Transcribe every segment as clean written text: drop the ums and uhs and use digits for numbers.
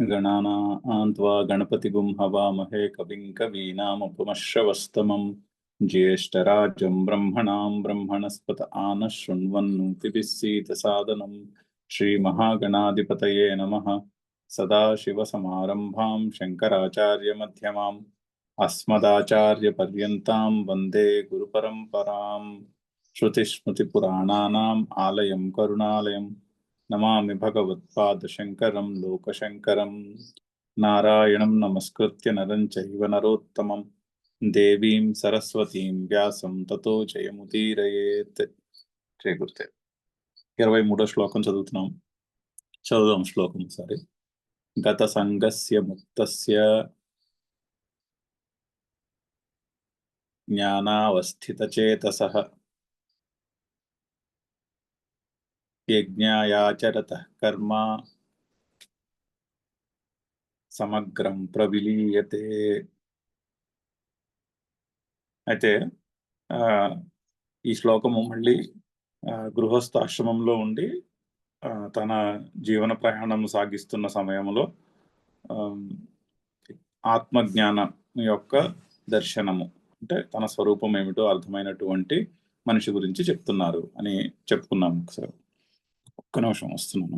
गणानां त्वा गणपतिगुं हवामहे कविं कवीनामुपमश्रवस्तमं ज्येष्ठराजं ब्रह्मणां ब्रह्मणस्पत आनः शृण्वन्नोतिभिः सीदसादनं श्रीमहागणाधिपतये नमः। सदाशिवसमारम्भां शङ्कराचार्यमध्यमाम् अस्मदाचार्यपर्यन्तां वन्दे गुरुपरम्पराम्। श्रुतिस्मृतिपुराणानाम् आलयं करुणालयं नमामि भगवत्पादशङ्करं लोकशङ्करं। नारायणं नमस्कृत्य नरं चैव नरोत्तमं देवीं सरस्वतीं व्यासं ततो जयमुदीरयेत्। జయ గురుదేవ్. 23వ శ్లోకం చదువుదాం శ్లోకం సరే. గత సంగస్య ముక్తస్య జ్ఞానావస్థితచేతసః యజ్ఞాయాచరతః కర్మ సమగ్రం ప్రవిలీయతే. అయితే ఈ శ్లోకము మళ్ళీ గృహస్థాశ్రమంలో ఉండి తన జీవన ప్రయాణం సాగిస్తున్న సమయంలో ఆత్మజ్ఞానం యొక్క దర్శనము అంటే తన స్వరూపం ఏమిటో అర్థమైనటువంటి మనిషి గురించి చెప్తున్నారు అని చెప్పుకున్నాము. ఒకసారి ఒక్క నిమిషం వస్తున్నాను.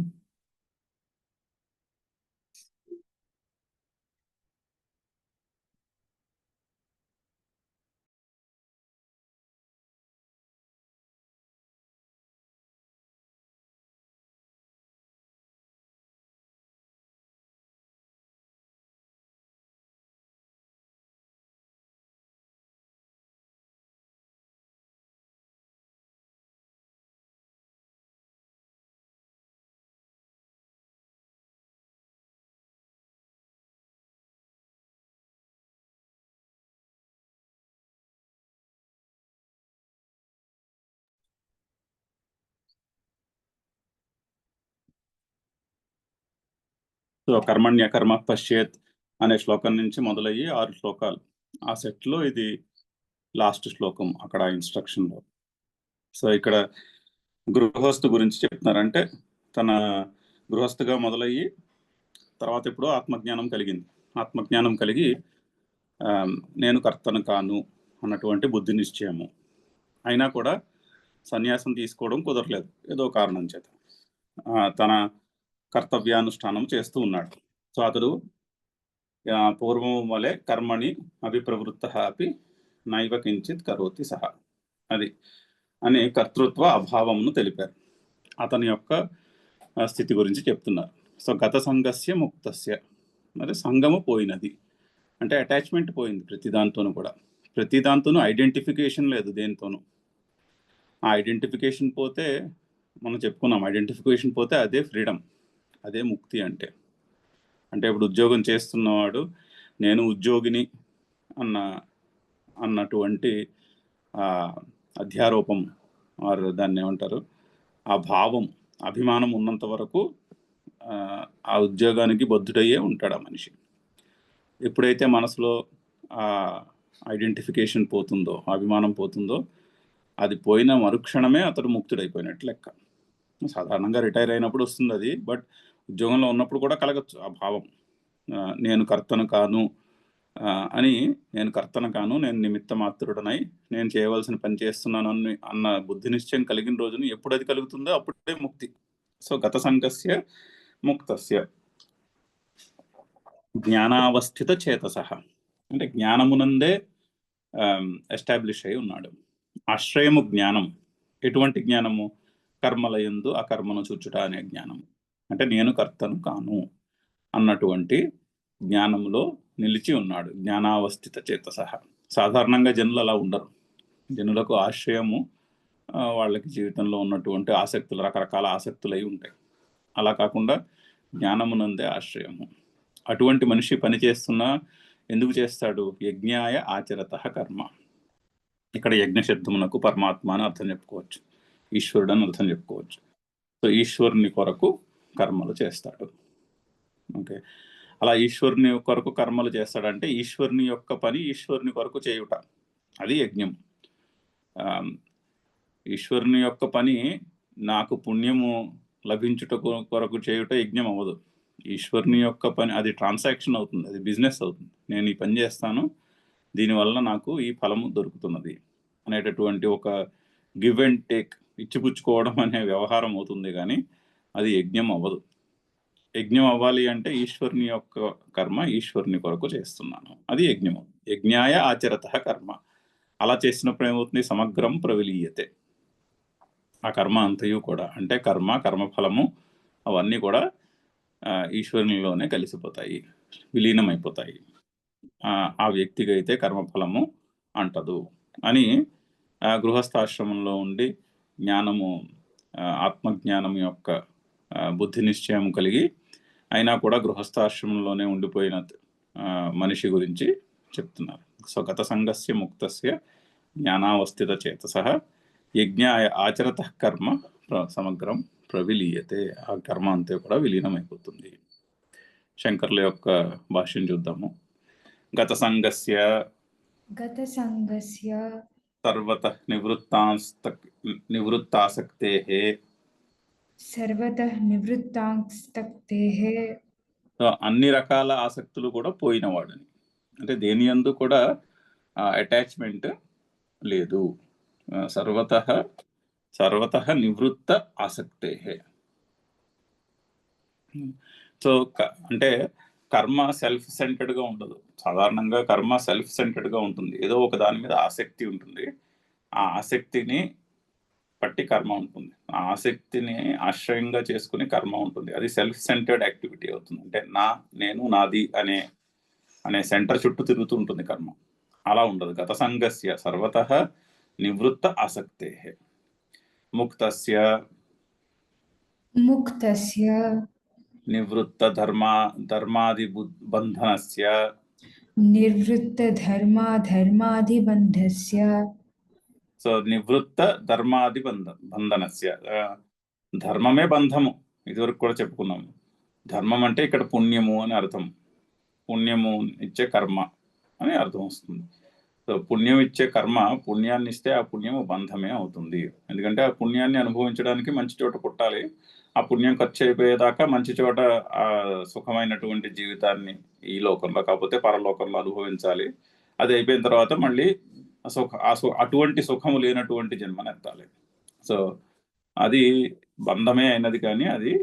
సో కర్మణ్య కర్మ పశ్చేత్ అనే శ్లోకం నుంచి మొదలయ్యి 6 శ్లోకాలు. ఆ సెట్లో ఇది లాస్ట్ శ్లోకం అక్కడ ఇన్స్ట్రక్షన్లో. సో ఇక్కడ గృహస్థు గురించి చెప్తున్నారంటే తన గృహస్థుగా మొదలయ్యి తర్వాత ఇప్పుడు ఆత్మజ్ఞానం కలిగింది. ఆత్మజ్ఞానం కలిగి నేను కర్తను కాను అన్నటువంటి బుద్ధి నిశ్చయము. అయినా కూడా సన్యాసం తీసుకోవడం కుదరలేదు ఏదో కారణం చేత. తన కర్తవ్యానుష్ఠానం చేస్తూ ఉన్నాడు. సో అతడు పూర్వం వలె కర్మణి అభిప్రవృత్తః అపి నైవ కించిత్ కరోతి సహ అది అని కర్తృత్వ అభావమును తెలిపారు. అతని యొక్క స్థితి గురించి చెప్తున్నారు. సో గత సంగస్య ముక్తస్య మరి సంగము పోయినది అంటే అటాచ్మెంట్ పోయింది ప్రతి దాంతోనూ కూడా. ప్రతి దాంతోనూ ఐడెంటిఫికేషన్ లేదు దేనితోనూ. ఆ ఐడెంటిఫికేషన్ పోతే మనం చెప్పుకున్నాం, ఐడెంటిఫికేషన్ పోతే అదే ఫ్రీడమ్, అదే ముక్తి. అంటే ఇప్పుడు ఉద్యోగం చేస్తున్నవాడు నేను ఉద్యోగిని అన్నటువంటి అధ్యారోపం వారు దాన్ని ఏమంటారు, ఆ భావం అభిమానం ఉన్నంత వరకు ఆ ఉద్యోగానికి బద్ధుడయ్యే ఉంటాడు ఆ మనిషి. ఎప్పుడైతే మనసులో ఆ ఐడెంటిఫికేషన్ పోతుందో, అభిమానం పోతుందో, అది పోయిన మరుక్షణమే అతడు ముక్తుడైపోయినట్టు లెక్క. సాధారణంగా రిటైర్ అయినప్పుడు వస్తుంది అది, బట్ ఉద్యోగంలో ఉన్నప్పుడు కూడా కలగచ్చు ఆ భావం. నేను కర్తను కాను అని, నేను కర్తను కాను, నేను నిమిత్త మాత్రుడనై నేను చేయవలసిన పని చేస్తున్నాను అన్న బుద్ధి నిశ్చయం కలిగిన రోజున ఎప్పుడు అది కలుగుతుందో అప్పుడే ముక్తి. సో గత సంగస్య ముక్తస్య జ్ఞానావస్థిత చేతసః అంటే జ్ఞానమునందే ఎస్టాబ్లిష్ అయి ఉన్నాడు. ఆశ్రయము జ్ఞానం. ఎటువంటి జ్ఞానము? కర్మలయందు అకర్మను చూచుట అనే జ్ఞానము. అంటే నేను కర్తను కాను అన్నటువంటి జ్ఞానంలో నిలిచి ఉన్నాడు. జ్ఞానావస్థిత చేతసః. సాధారణంగా జనులు అలా ఉండరు. జనులకు ఆశ్రయము వాళ్ళకి జీవితంలో ఉన్నటువంటి ఆసక్తులు, రకరకాల ఆసక్తులు అయి ఉంటాయి. అలా కాకుండా జ్ఞానమునందే ఆశ్రయము. అటువంటి మనిషి పని చేస్తున్నా ఎందుకు చేస్తాడు? యజ్ఞాయ ఆచరతః కర్మ. ఇక్కడ యజ్ఞ శబ్దమునకు పరమాత్మ అని అర్థం చెప్పుకోవచ్చు, ఈశ్వరుడు అని అర్థం చెప్పుకోవచ్చు. సో ఈశ్వరుని కొరకు కర్మలు చేస్తాడు. ఓకే, అలా ఈశ్వరుని కొరకు కర్మలు చేస్తాడంటే ఈశ్వరుని యొక్క పని ఈశ్వరుని కొరకు చేయుట, అది యజ్ఞం. ఈశ్వరుని యొక్క పని నాకు పుణ్యము లభించుట కొరకు చేయుట యజ్ఞం అవ్వదు. ఈశ్వరుని యొక్క పని అది ట్రాన్సాక్షన్ అవుతుంది, అది బిజినెస్ అవుతుంది. నేను ఈ పని చేస్తాను, దీనివల్ల నాకు ఈ ఫలము దొరుకుతున్నది అనేటటువంటి ఒక గివ్ అండ్ టేక్, ఇచ్చిపుచ్చుకోవడం అనే వ్యవహారం అవుతుంది, కానీ అది యజ్ఞం అవ్వదు. యజ్ఞం అవ్వాలి అంటే ఈశ్వరుని యొక్క కర్మ ఈశ్వరుని కొరకు చేస్తున్నాను, అది యజ్ఞము. యజ్ఞాయ ఆచరత కర్మ. అలా చేసినప్పుడు ఏమవుతుంది? సమగ్రం ప్రవిలీయతే. ఆ కర్మ అంతయు కూడా, అంటే కర్మఫలము అవన్నీ కూడా ఈశ్వరునిలోనే కలిసిపోతాయి, విలీనమైపోతాయి. ఆ వ్యక్తికి అయితే కర్మఫలము అంటదు అని గృహస్థాశ్రమంలో ఉండి జ్ఞానము, ఆత్మజ్ఞానం యొక్క బుద్ధి నిశ్చయం కలిగి అయినా కూడా గృహస్థాశ్రమంలోనే ఉండిపోయిన మనిషి గురించి చెప్తున్నారు. సో గత సంగస్య ముక్తస్య జ్ఞానావస్థిత చేతసః యజ్ఞాయ ఆచరత కర్మ సమగ్రం ప్రవిలీయతే. ఆ కర్మ అంతే కూడా విలీనమైపోతుంది. శంకర్ల యొక్క భాష్యం చూద్దాము. గత సంగస్య సర్వతః నివృత్తాసక్తేః అన్ని రకాల ఆసక్తులు కూడా పోయినవాడని, అంటే దేని యందు కూడా అటాచ్మెంట్ లేదు. సర్వతః నివృత్త ఆసక్తేః. సో అంటే కర్మ సెల్ఫ్ సెంటర్డ్గా ఉండదు. సాధారణంగా కర్మ సెల్ఫ్ సెంటర్డ్గా ఉంటుంది, ఏదో ఒక దాని మీద ఆసక్తి ఉంటుంది. ఆ ఆసక్తిని పట్టి కర్మ ఉంటుంది, ఆ ఆసక్తిని ఆశ్రయంగా చేసుకుని కర్మ ఉంటుంది. అది సెల్ఫ్ సెంటర్డ్ యాక్టివిటీ అవుతుంది. అంటే నేను నాది అనే సెంటర్ చుట్టూ తిరుగుతూ ఉంటుంది కర్మ. అలా ఉండదు. గత సంగస్య సర్వతః నివృత్త ఆసక్తేః ముక్తస్య నివృత్త ధర్మాది బంధనస్య సో నివృత్త ధర్మాది బంధనస్య, ధర్మమే బంధము. ఇదివరకు కూడా చెప్పుకున్నాము. ధర్మం అంటే ఇక్కడ పుణ్యము అని అర్థం. పుణ్యము ఇచ్చే కర్మ అని అర్థం వస్తుంది. సో పుణ్యం ఇచ్చే కర్మ పుణ్యాన్ని ఇస్తే ఆ పుణ్యము బంధమే అవుతుంది. ఎందుకంటే ఆ పుణ్యాన్ని అనుభవించడానికి మంచి చోట పుట్టాలి. ఆ పుణ్యం ఖర్చు అయిపోయేదాకా మంచి చోట ఆ సుఖమైనటువంటి జీవితాన్ని ఈ లోకంలో కాకపోతే పరలోకంలో అనుభవించాలి. అది అయిపోయిన తర్వాత మళ్ళీ అటువంటి సుఖము లేనటువంటి జన్మనెత్తాలి. సో అది బంధమే అయినది, కానీ అది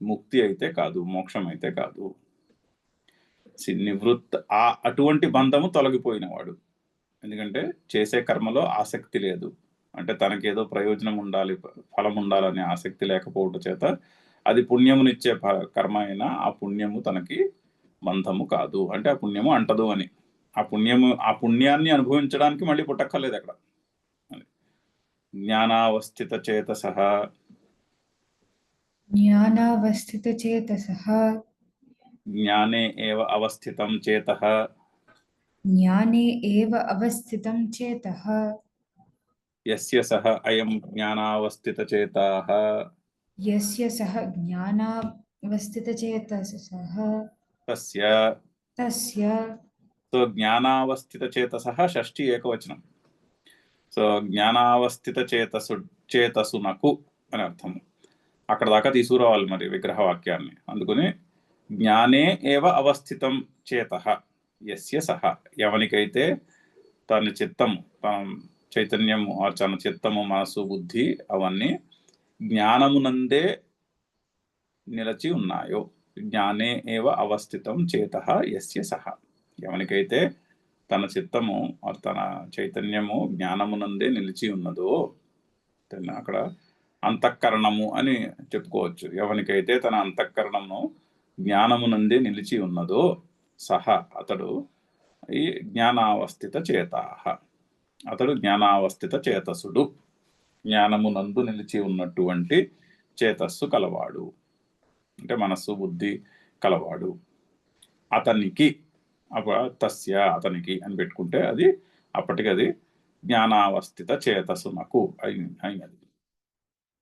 ముక్తి అయితే కాదు, మోక్షం అయితే కాదు. అటువంటి బంధము తొలగిపోయినవాడు. ఎందుకంటే చేసే కర్మలో ఆసక్తి లేదు, అంటే తనకేదో ప్రయోజనం ఉండాలి, ఫలం ఉండాలనే ఆసక్తి లేకపోవడం చేత అది పుణ్యమునిచ్చే కర్మ అయినా ఆ పుణ్యము తనకి బంధము కాదు, అంటే ఆ పుణ్యము అంటదు అని. ఆ పుణ్యాన్ని అనుభవించడానికి మళ్ళీ పుట్టక్కర్లేదు అక్కడ. జ్ఞానావస్థిత చేతసః జ్ఞానే ఏవ అవస్థితం చేతః యస్య సహ అయం జ్ఞానావస్థిత చేతాః తస్య. సో జ్ఞానావస్థిత చేతసః షష్ఠి ఏకవచనం. సో జ్ఞానావస్థిత చేతసునకు అని అర్థము. అక్కడ దాకా తీసుకురావాలి మరి విగ్రహ వాక్యాన్ని. అందుకని జ్ఞానే ఏవ అవస్థితం చేతః యస్య సహ, ఎవనికైతే తన చిత్తము, తన చైతన్యము, తన చిత్తము, మనసు, బుద్ధి అవన్నీ జ్ఞానమునందే నిలచి ఉన్నాయో. జ్ఞానే ఏవ అవస్థితం చేతః యస్య సహ, ఎవనికైతే తన చిత్తము తన చైతన్యము జ్ఞానమునందే నిలిచి ఉన్నదో, అక్కడ అంతఃకరణము అని చెప్పుకోవచ్చు. ఎవనికైతే తన అంతఃకరణము జ్ఞానమునందే నిలిచి ఉన్నదో సహ, అతడు ఈ జ్ఞానావస్థిత చేతాః, అతడు జ్ఞానావస్థిత చేతసుడు, జ్ఞానమునందు నిలిచి ఉన్నటువంటి చేతస్సు కలవాడు, అంటే మనస్సు బుద్ధి కలవాడు. అతనికి తస్య, అతనికి అని పెట్టుకుంటే అది అప్పటికి అది జ్ఞానావస్థిత చేతసునకు అయినది.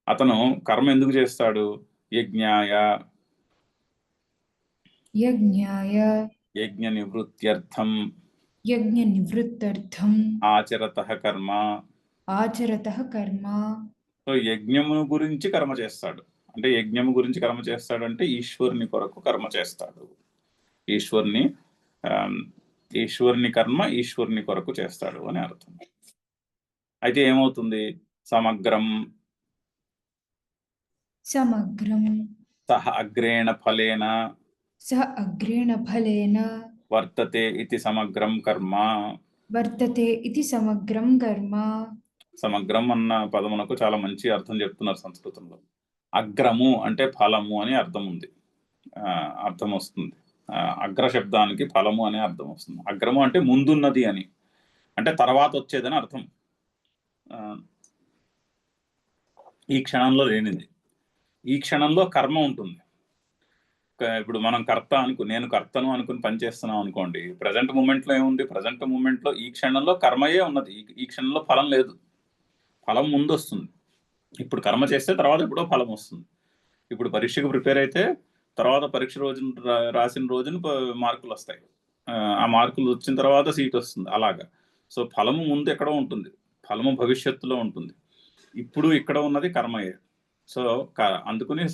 అతను కర్మ ఎందుకు చేస్తాడు? యజ్ఞ నివృత్త్యర్థం ఆచరతః కర్మ. సో యజ్ఞము గురించి కర్మ చేస్తాడు, అంటే యజ్ఞం గురించి కర్మ చేస్తాడంటే ఈశ్వరుని కొరకు కర్మ చేస్తాడు. ఈశ్వరుని ఈశ్వరుని కర్మ ఈశ్వరుని కొరకు చేస్తాడు అని అర్థం. అయితే ఏమవుతుంది? సమగ్రం సమగ్రం సహ అగ్రేణ ఫలేన సహ అగ్రేణ ఫలేన వర్తతే ఇది సమగ్రం కర్మ. వర్తతే ఇది సమగ్రం కర్మ. సమగ్రం అన్న పదమునకు చాలా మంచి అర్థం చెప్తున్నారు సంస్కృతంలో. అగ్రము అంటే ఫలము అని అర్థం ఉంది, అర్థం వస్తుంది. అగ్ర శబ్దానికి ఫలము అనే అర్థం వస్తుంది. అగ్రము అంటే ముందున్నది అని, అంటే తర్వాత వచ్చేదని అర్థం. ఈ క్షణంలో లేనిది. ఈ క్షణంలో కర్మ ఉంటుంది. ఇప్పుడు మనం కర్త నేను కర్తను అనుకుని పని చేస్తున్నాం అనుకోండి, ప్రజెంట్ మూమెంట్లో ఏముంది? ప్రజెంట్ మూమెంట్లో ఈ క్షణంలో కర్మయే ఉన్నది. ఈ క్షణంలో ఫలం లేదు, ఫలం ముందు వస్తుంది. ఇప్పుడు కర్మ చేస్తే తర్వాత ఎప్పుడో ఫలం వస్తుంది. ఇప్పుడు పరీక్షకు ప్రిపేర్ అయితే తర్వాత పరీక్ష రోజున రాసిన రోజున మార్కులు వస్తాయి. ఆ మార్కులు వచ్చిన తర్వాత సీట్ వస్తుంది. అలాగా. సో ఫలము ముందు ఎక్కడో ఉంటుంది, ఫలము భవిష్యత్తులో ఉంటుంది. ఇప్పుడు ఇక్కడ ఉన్నది కర్మయే. సో అందుకుని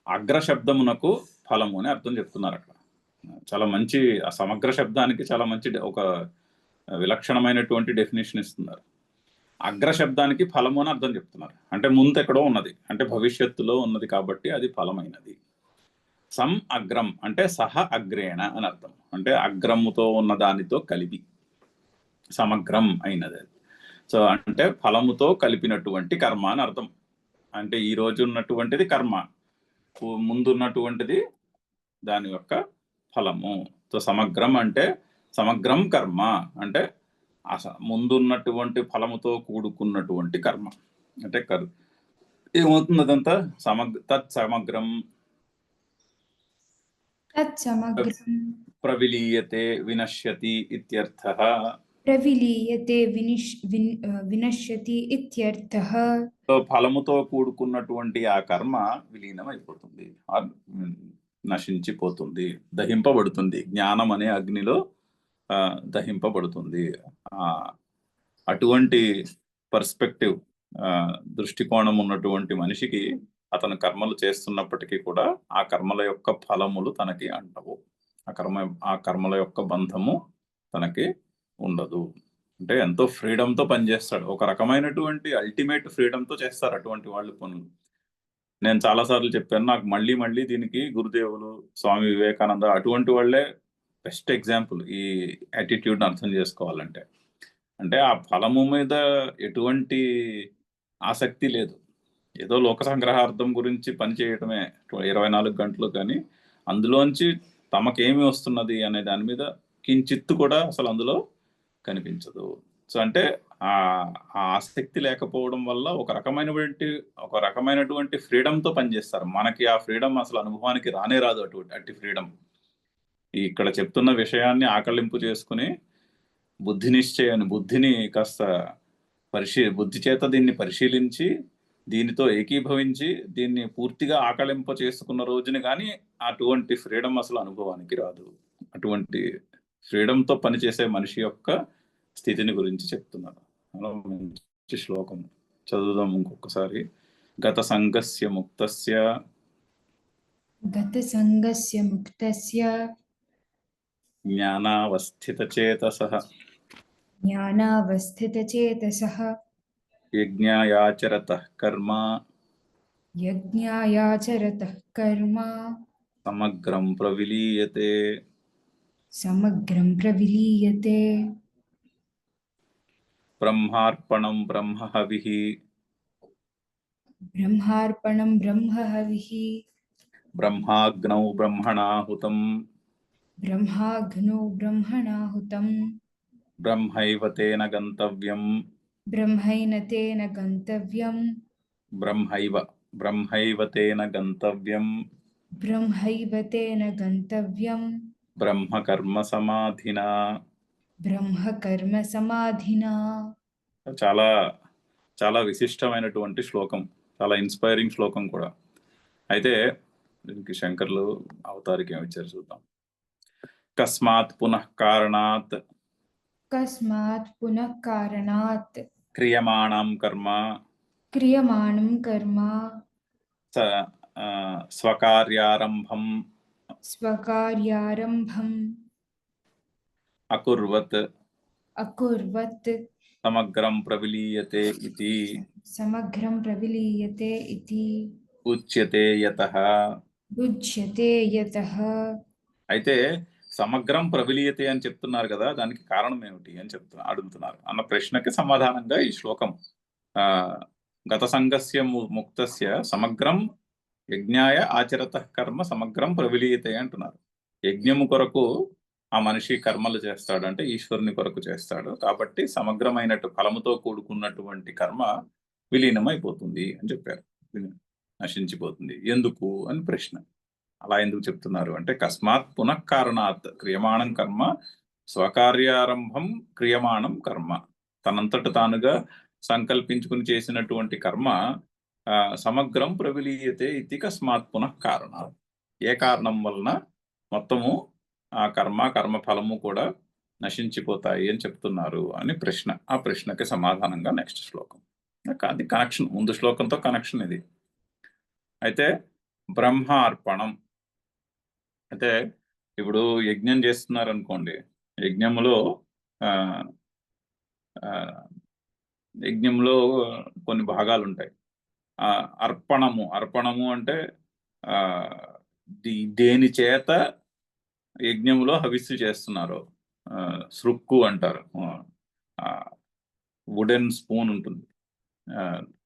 అగ్ర శబ్దమునకు ఫలము అని అర్థం చెప్తున్నారు అక్కడ. చాలా మంచి, ఆ సమగ్ర శబ్దానికి చాలా మంచి ఒక విలక్షణమైనటువంటి డెఫినేషన్ ఇస్తున్నారు. అగ్ర శబ్దానికి ఫలము అని అర్థం చెప్తున్నారు. అంటే ముందు ఎక్కడో ఉన్నది, అంటే భవిష్యత్తులో ఉన్నది కాబట్టి అది ఫలమైనది. సం అగ్రం అంటే సహ అగ్రేణ అని అర్థం, అంటే అగ్రముతో ఉన్న దానితో కలిపి సమగ్రం అయినది. సో అంటే ఫలముతో కలిపినటువంటి కర్మ అని అర్థం. అంటే ఈ రోజు ఉన్నటువంటిది కర్మ, ముందున్నటువంటిది దాని యొక్క ఫలము. సో సమగ్రం అంటే సమగ్రం కర్మ అంటే ముందున్నటువంటి ఫలముతో కూడుకున్నటువంటి కర్మ. అంటే ఏమవుతుంది అదంతా? తత్సమగ్రం ప్రవిలీయతే వినశ్యతి ఇత్యర్థః. ప్రవిలీయతే వినశ్యతి ఇత్యర్థః. సో ఫలముతో కూడుకున్నటువంటి ఆ కర్మ విలీనం అయిపోతుంది, నశించిపోతుంది, దహింపబడుతుంది. జ్ఞానం అనే అగ్నిలో దహింపబడుతుంది. అటువంటి పర్స్పెక్టివ్, దృష్టికోణం ఉన్నటువంటి మనిషికి అతను కర్మలు చేస్తున్నప్పటికీ కూడా ఆ కర్మల యొక్క ఫలములు తనకి అంటవు. ఆ కర్మల యొక్క బంధము తనకి ఉండదు. అంటే ఎంతో ఫ్రీడంతో పనిచేస్తాడు. ఒక రకమైనటువంటి అల్టిమేట్ ఫ్రీడంతో చేస్తారు అటువంటి వాళ్ళు పనులు. నేను చాలాసార్లు చెప్పాను, నాకు మళ్ళీ మళ్ళీ దీనికి గురుదేవులు, స్వామి వివేకానంద అటువంటి వాళ్ళే బెస్ట్ ఎగ్జాంపుల్ ఈ యాటిట్యూడ్ని అర్థం చేసుకోవాలంటే. అంటే ఆ ఫలము మీద ఎటువంటి ఆసక్తి లేదు, ఏదో లోక సంగ్రహార్థం గురించి పని చేయటమే 24 గంటలు, కానీ అందులోంచి తమకేమి వస్తున్నది అనే దాని మీద కించిత్తు కూడా అసలు అందులో కనిపించదు. సో అంటే ఆ ఆసక్తి లేకపోవడం వల్ల ఒక రకమైనటువంటి ఫ్రీడంతో పనిచేస్తారు. మనకి ఆ ఫ్రీడమ్ అసలు అనుభవానికి రానే రాదు. అట్టి ఫ్రీడమ్ ఇక్కడ చెప్తున్న విషయాన్ని ఆకలింపు చేసుకుని బుద్ధిని కాస్త బుద్ధి చేత దీన్ని పరిశీలించి దీనితో ఏకీభవించి దీన్ని పూర్తిగా ఆకలింప చేసుకున్న రోజుని కానీ అటువంటి ఫ్రీడమ్ అసలు అనుభవానికి రాదు. అటువంటి ఫ్రీడంతో పనిచేసే మనిషి యొక్క స్థితిని గురించి చెప్తున్నారు. మంచి శ్లోకం చదువుదాం ఇంకొకసారి. గత సంగస్య ముక్తస్య జ్ఞానావస్థితచేతసః యజ్ఞాయాచరతః కర్మ సమగ్రం ప్రవిలీయతే. బ్రహ్మార్పణం బ్రహ్మహవిః బ్రహ్మాగ్నౌ బ్రహ్మణాహుతం బ్రహ్మైవ తేన గంతవ్యం బ్రహ్మైవ తేన గంతవ్యం బ్రహ్మకర్మ సమాధినా. చాలా చాలా విశిష్టమైనటువంటి శ్లోకం, చాలా ఇన్స్పైరింగ్ శ్లోకం కూడా. అయితే దీనికి శంకర్లు అవతారికి ఏమిచ్చారు చూద్దాం. కస్మాత్ పునః కారణాత్ క్రియమాణం కర్మ స్వకార్యారంభం స్వకార్యారంభం అకుర్వత్ అకుర్వత్ సమగ్రం ప్రవిలీయతే ఇతి సమగ్రం ప్రవిలీయతే ఇతి ఉచ్యతే యతః. ఉచ్యతే యతః. అయితే సమగ్రం ప్రవిలీయతే అని చెప్తున్నారు కదా, దానికి కారణం ఏమిటి అని అడుగుతున్నారు అన్న ప్రశ్నకి సమాధానంగా ఈ శ్లోకం. గత సంగస్య ముక్తస్య సమగ్రం యజ్ఞాయ ఆచరత కర్మ సమగ్రం ప్రవిలీయతే అంటున్నారు. యజ్ఞము కొరకు ఆ మనిషి కర్మలు చేస్తాడు, అంటే ఈశ్వరుని కొరకు చేస్తాడు కాబట్టి సమగ్రమైనట్టు ఫలముతో కూడుకున్నటువంటి కర్మ విలీనమైపోతుంది అని చెప్పారు, నశించిపోతుంది. ఎందుకు అని ప్రశ్న. అలా ఎందుకు చెప్తున్నారు అంటే, కస్మాత్ పునఃకారణాత్ క్రియమాణం కర్మ స్వకార్యారంభం క్రియమాణం కర్మ. తనంతట తానుగా సంకల్పించుకుని చేసినటువంటి కర్మ సమగ్రం ప్రవిలీయతే ఇది కస్మాత్ పునఃకారణాత్. ఏ కారణం వలన మొత్తము ఆ కర్మఫలము కూడా నశించిపోతాయి అని చెప్తున్నారు అని ప్రశ్న. ఆ ప్రశ్నకి సమాధానంగా నెక్స్ట్ శ్లోకం. అది కనెక్షన్, ముందు శ్లోకంతో కనెక్షన్ ఇది. అయితే బ్రహ్మార్పణం అంటే, ఇప్పుడు యజ్ఞం చేస్తున్నారు అనుకోండి, యజ్ఞంలో కొన్ని భాగాలు ఉంటాయి. అర్పణము అంటే దేని చేత యజ్ఞంలో హవిస్సు చేస్తున్నారు, సృక్కు అంటారు. వుడెన్ స్పూన్ ఉంటుంది,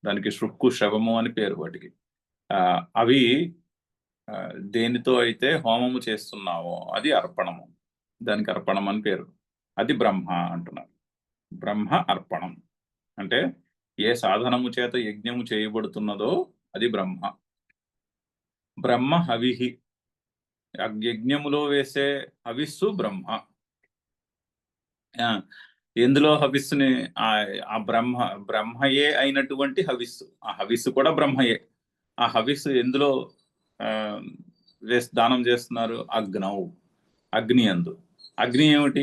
దానికి సృక్కు శవము అని పేరు వాటికి. అవి దేనితో అయితే హోమము చేస్తున్నావో అది అర్పణము, దానికి అర్పణం అని పేరు. అది బ్రహ్మ అంటున్నారు. బ్రహ్మ అర్పణం అంటే ఏ సాధనము చేత యజ్ఞము చేయబడుతున్నదో అది బ్రహ్మ. బ్రహ్మ హవిహి, యజ్ఞములో వేసే హవిస్సు బ్రహ్మ. ఎందులో హవిస్సుని ఆ బ్రహ్మయే అయినటువంటి హవిస్సు, ఆ హవిస్సు కూడా బ్రహ్మయే. ఆ హవిస్సు ఎందులో దానం చేస్తున్నారు? అగ్ని అందు. అగ్ని ఏమిటి?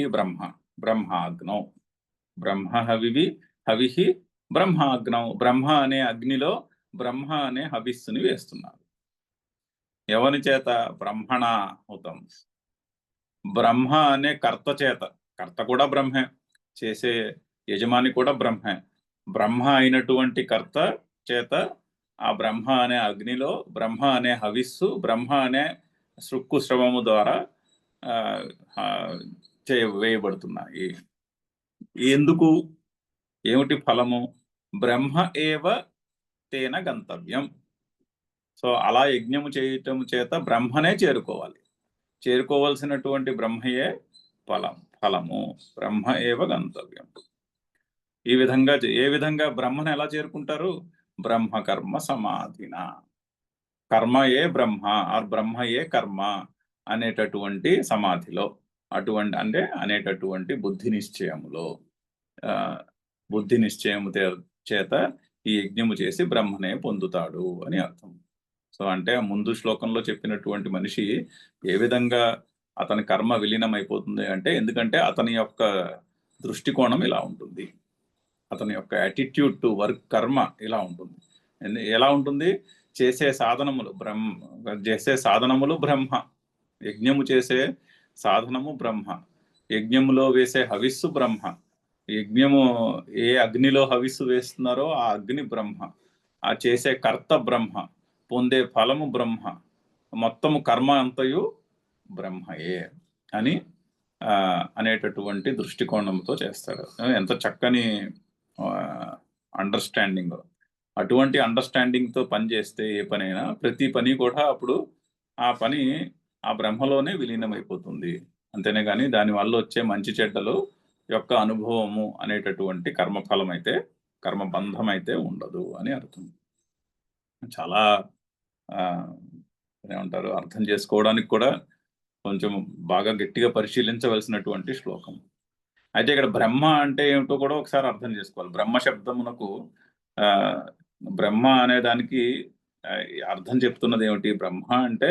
బ్రహ్మాగ్నౌ. బ్రహ్మ హవిహి బ్రహ్మాగ్నౌ. బ్రహ్మ అనే అగ్నిలో బ్రహ్మ అనే హవిస్సుని వేస్తున్నారు. ఎవరి చేత? బ్రహ్మణ హుతం. బ్రహ్మ అనే కర్త చేత. కర్త కూడా బ్రహ్మే, చేసే యజమాని కూడా బ్రహ్మే. బ్రహ్మ అయినటువంటి కర్త చేత ఆ బ్రహ్మ అనే అగ్నిలో బ్రహ్మ అనే హవిస్సు, బ్రహ్మ అనే సృక్కు శ్రవము ద్వారా వేయబడుతున్నాయి. ఎందుకు? ఏమిటి ఫలము? బ్రహ్మ ఏవ తేన గంతవ్యం. సో అలా యజ్ఞము చేయటం చేత బ్రహ్మనే చేరుకోవాల్సినటువంటి బ్రహ్మయే ఫలము. బ్రహ్మ ఏవ గంతవ్యం. ఈ విధంగా ఏ విధంగా బ్రహ్మను ఎలా చేరుకుంటారు? బ్రహ్మ కర్మ సమాధిన. కర్మయే బ్రహ్మ ఆర్ బ్రహ్మయే కర్మ అనేటటువంటి సమాధిలో, అనేటటువంటి బుద్ధి నిశ్చయము చేత ఈ యజ్ఞము చేసి బ్రహ్మనే పొందుతాడు అని అర్థం. సో అంటే ముందు శ్లోకంలో చెప్పినటువంటి మనిషి ఏ విధంగా అతని కర్మ విలీనమైపోతుంది అంటే, ఎందుకంటే అతని యొక్క దృష్టికోణం ఇలా ఉంటుంది, అతని యొక్క యాటిట్యూడ్ టు వర్క్ కర్మ ఇలా ఉంటుంది. ఎలా ఉంటుంది? చేసే సాధనములు బ్రహ్మ. యజ్ఞము చేసే సాధనము బ్రహ్మ. యజ్ఞములో వేసే హవిస్సు బ్రహ్మ. యజ్ఞము ఏ అగ్నిలో హవిస్సు వేస్తున్నారో ఆ అగ్ని బ్రహ్మ. ఆ చేసే కర్త బ్రహ్మ. పొందే ఫలము బ్రహ్మ. మొత్తము కర్మ అంతయు బ్రహ్మయే అని అనేటటువంటి దృష్టికోణంతో చేస్తాడు. ఎంత చక్కని అండర్స్టాండింగ్. అటువంటి అండర్స్టాండింగ్తో పని చేస్తే ఏ పనైనా, ప్రతి పని కూడా అప్పుడు ఆ పని ఆ బ్రహ్మలోనే విలీనమైపోతుంది. అంతేనే కానీ దానివల్ల వచ్చే మంచి చెడ్డలు యొక్క అనుభవము అనేటటువంటి కర్మఫలం అయితే, కర్మబంధం అయితే ఉండదు అని అర్థం. చాలా ఏమంటారు, అర్థం చేసుకోవడానికి కూడా కొంచెం బాగా గట్టిగా పరిశీలించవలసినటువంటి శ్లోకం. అయితే ఇక్కడ బ్రహ్మ అంటే ఏమిటో కూడా ఒకసారి అర్థం చేసుకోవాలి. బ్రహ్మ శబ్దమునకు బ్రహ్మ అనే దానికి అర్థం చెప్తున్నది ఏమిటి? బ్రహ్మ అంటే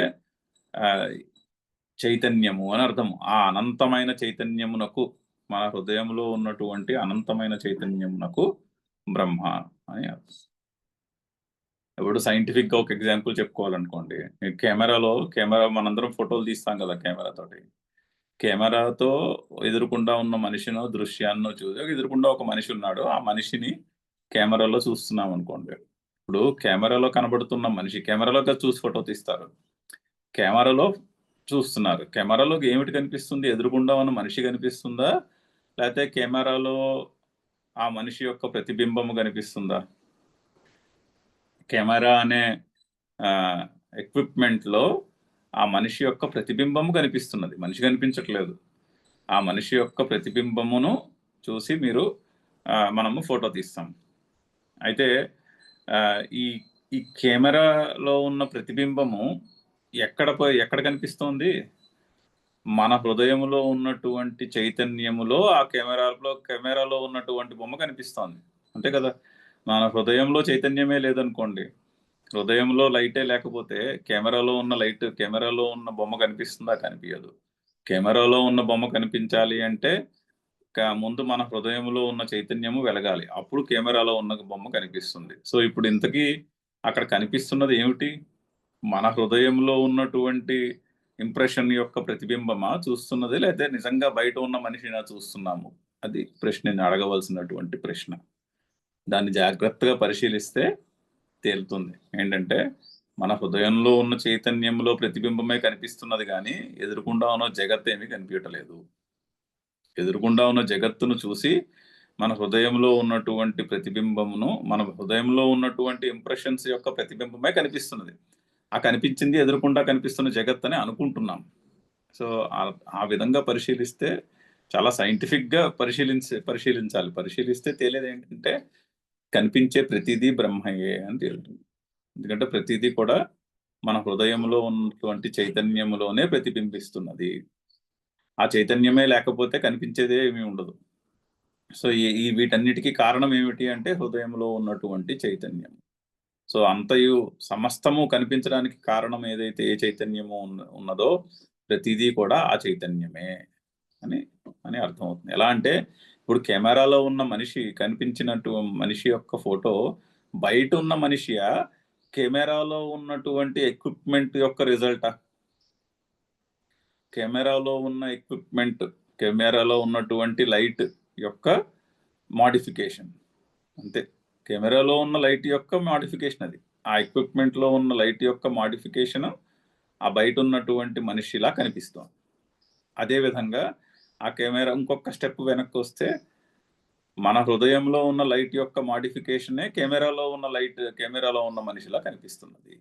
చైతన్యము అని అర్థము. ఆ అనంతమైన చైతన్యమునకు, మన హృదయంలో ఉన్నటువంటి అనంతమైన చైతన్యమునకు బ్రహ్మ అని అర్థం. ఇప్పుడు సైంటిఫిక్ గా ఒక ఎగ్జాంపుల్ చెప్పుకోవాలనుకోండి, కెమెరా మనందరం ఫోటోలు తీస్తాం కదా కెమెరాతోటి. కెమెరాతో ఎదురుకుండా ఉన్న మనిషినో దృశ్యాన్నో చూసి ఎదురుకుండా ఒక మనిషి ఉన్నాడు, ఆ మనిషిని కెమెరాలో చూస్తున్నాం అనుకోండి. ఇప్పుడు కెమెరాలో కనబడుతున్న మనిషి కెమెరాలో చూసి ఫోటో తీస్తారు, కెమెరాలో చూస్తున్నారు. కెమెరాలోకి ఏమిటి కనిపిస్తుంది? ఎదురుగుండా ఉన్న మనిషి కనిపిస్తుందా, లేకపోతే కెమెరాలో ఆ మనిషి యొక్క ప్రతిబింబము కనిపిస్తుందా? కెమెరా అనే ఎక్విప్మెంట్ లో ఆ మనిషి యొక్క ప్రతిబింబము కనిపిస్తున్నది, మనిషి కనిపించట్లేదు. ఆ మనిషి యొక్క ప్రతిబింబమును చూసి మనము ఫోటో తీస్తాం. అయితే ఆ, ఈ ఈ కెమెరాలో ఉన్న ప్రతిబింబము ఎక్కడ కనిపిస్తోంది? మన హృదయములో ఉన్నటువంటి చైతన్యములో ఆ కెమెరాలో ఉన్నటువంటి బొమ్మ కనిపిస్తోంది, అంతే కదా. మన హృదయంలో చైతన్యమే లేదనుకోండి, హృదయంలో లైటే లేకపోతే కెమెరాలో ఉన్న బొమ్మ కనిపిస్తుందా? కనిపించదు. కెమెరాలో ఉన్న బొమ్మ కనిపించాలి అంటే ముందు మన హృదయంలో ఉన్న చైతన్యము వెలగాలి, అప్పుడు కెమెరాలో ఉన్న బొమ్మ కనిపిస్తుంది. సో ఇప్పుడు ఇంతకీ అక్కడ కనిపిస్తున్నది ఏమిటి? మన హృదయంలో ఉన్నటువంటి ఇంప్రెషన్ యొక్క ప్రతిబింబమా చూస్తున్నది, లేదా నిజంగా బయట ఉన్న మనిషినా చూస్తున్నాము? అది ప్రశ్న, అడగవలసినటువంటి ప్రశ్న. దాన్ని జాగ్రత్తగా పరిశీలిస్తే తేలుతుంది ఏంటంటే, మన హృదయంలో ఉన్న చైతన్యంలో ప్రతిబింబమే కనిపిస్తున్నది కానీ ఎదురుకుండా ఉన్న జగత్ ఏమీ కనిపించట్లేదు. ఎదురుకుండా ఉన్న జగత్తును చూసి మన హృదయంలో ఉన్నటువంటి ప్రతిబింబమును, మన హృదయంలో ఉన్నటువంటి ఇంప్రెషన్స్ యొక్క ప్రతిబింబమే కనిపిస్తున్నది. ఆ కనిపించింది ఎదురుకుండా కనిపిస్తున్న జగత్ అని అనుకుంటున్నాం. సో ఆ విధంగా పరిశీలిస్తే, చాలా సైంటిఫిక్ గా పరిశీలించాలి. పరిశీలిస్తే తేలేది ఏంటంటే, కనిపించే ప్రతిదీ బ్రహ్మయే అని తేలుతుంది. ఎందుకంటే ప్రతిదీ కూడా మన హృదయంలో ఉన్నటువంటి చైతన్యములోనే ప్రతిబింబిస్తున్నది. ఆ చైతన్యమే లేకపోతే కనిపించేదే ఏమీ ఉండదు. సో ఈ వీటన్నిటికీ కారణం ఏమిటి అంటే హృదయంలో ఉన్నటువంటి చైతన్యం. సో అంతయు సమస్తము కనిపించడానికి కారణం ఏదైతే ఏ చైతన్యము ఉన్నదో ప్రతిదీ కూడా ఆ చైతన్యమే అని అని అర్థమవుతుంది. ఎలా అంటే ఇప్పుడు కెమెరాలో ఉన్న మనిషి కనిపించినట్టు మనిషి యొక్క ఫోటో బయట ఉన్న మనిషియా, కెమెరాలో ఉన్నటువంటి ఎక్విప్మెంట్ యొక్క రిజల్టా? కెమెరాలో ఉన్నటువంటి లైట్ యొక్క మాడిఫికేషన్, అంతే. కెమెరాలో ఉన్న లైట్ యొక్క మాడిఫికేషన్ అది. ఆ ఎక్విప్మెంట్ లో ఉన్న లైట్ యొక్క మాడిఫికేషన్ ఆ బయట ఉన్నటువంటి మనిషిలా కనిపిస్తుంది. అదే విధంగా ఆ కెమెరా ఇంకొక స్టెప్ వెనక్కి వస్తే, మన హృదయంలో ఉన్న లైట్ యొక్క మాడిఫికేషనే కెమెరాలో ఉన్న మనిషిలా కనిపిస్తున్నది.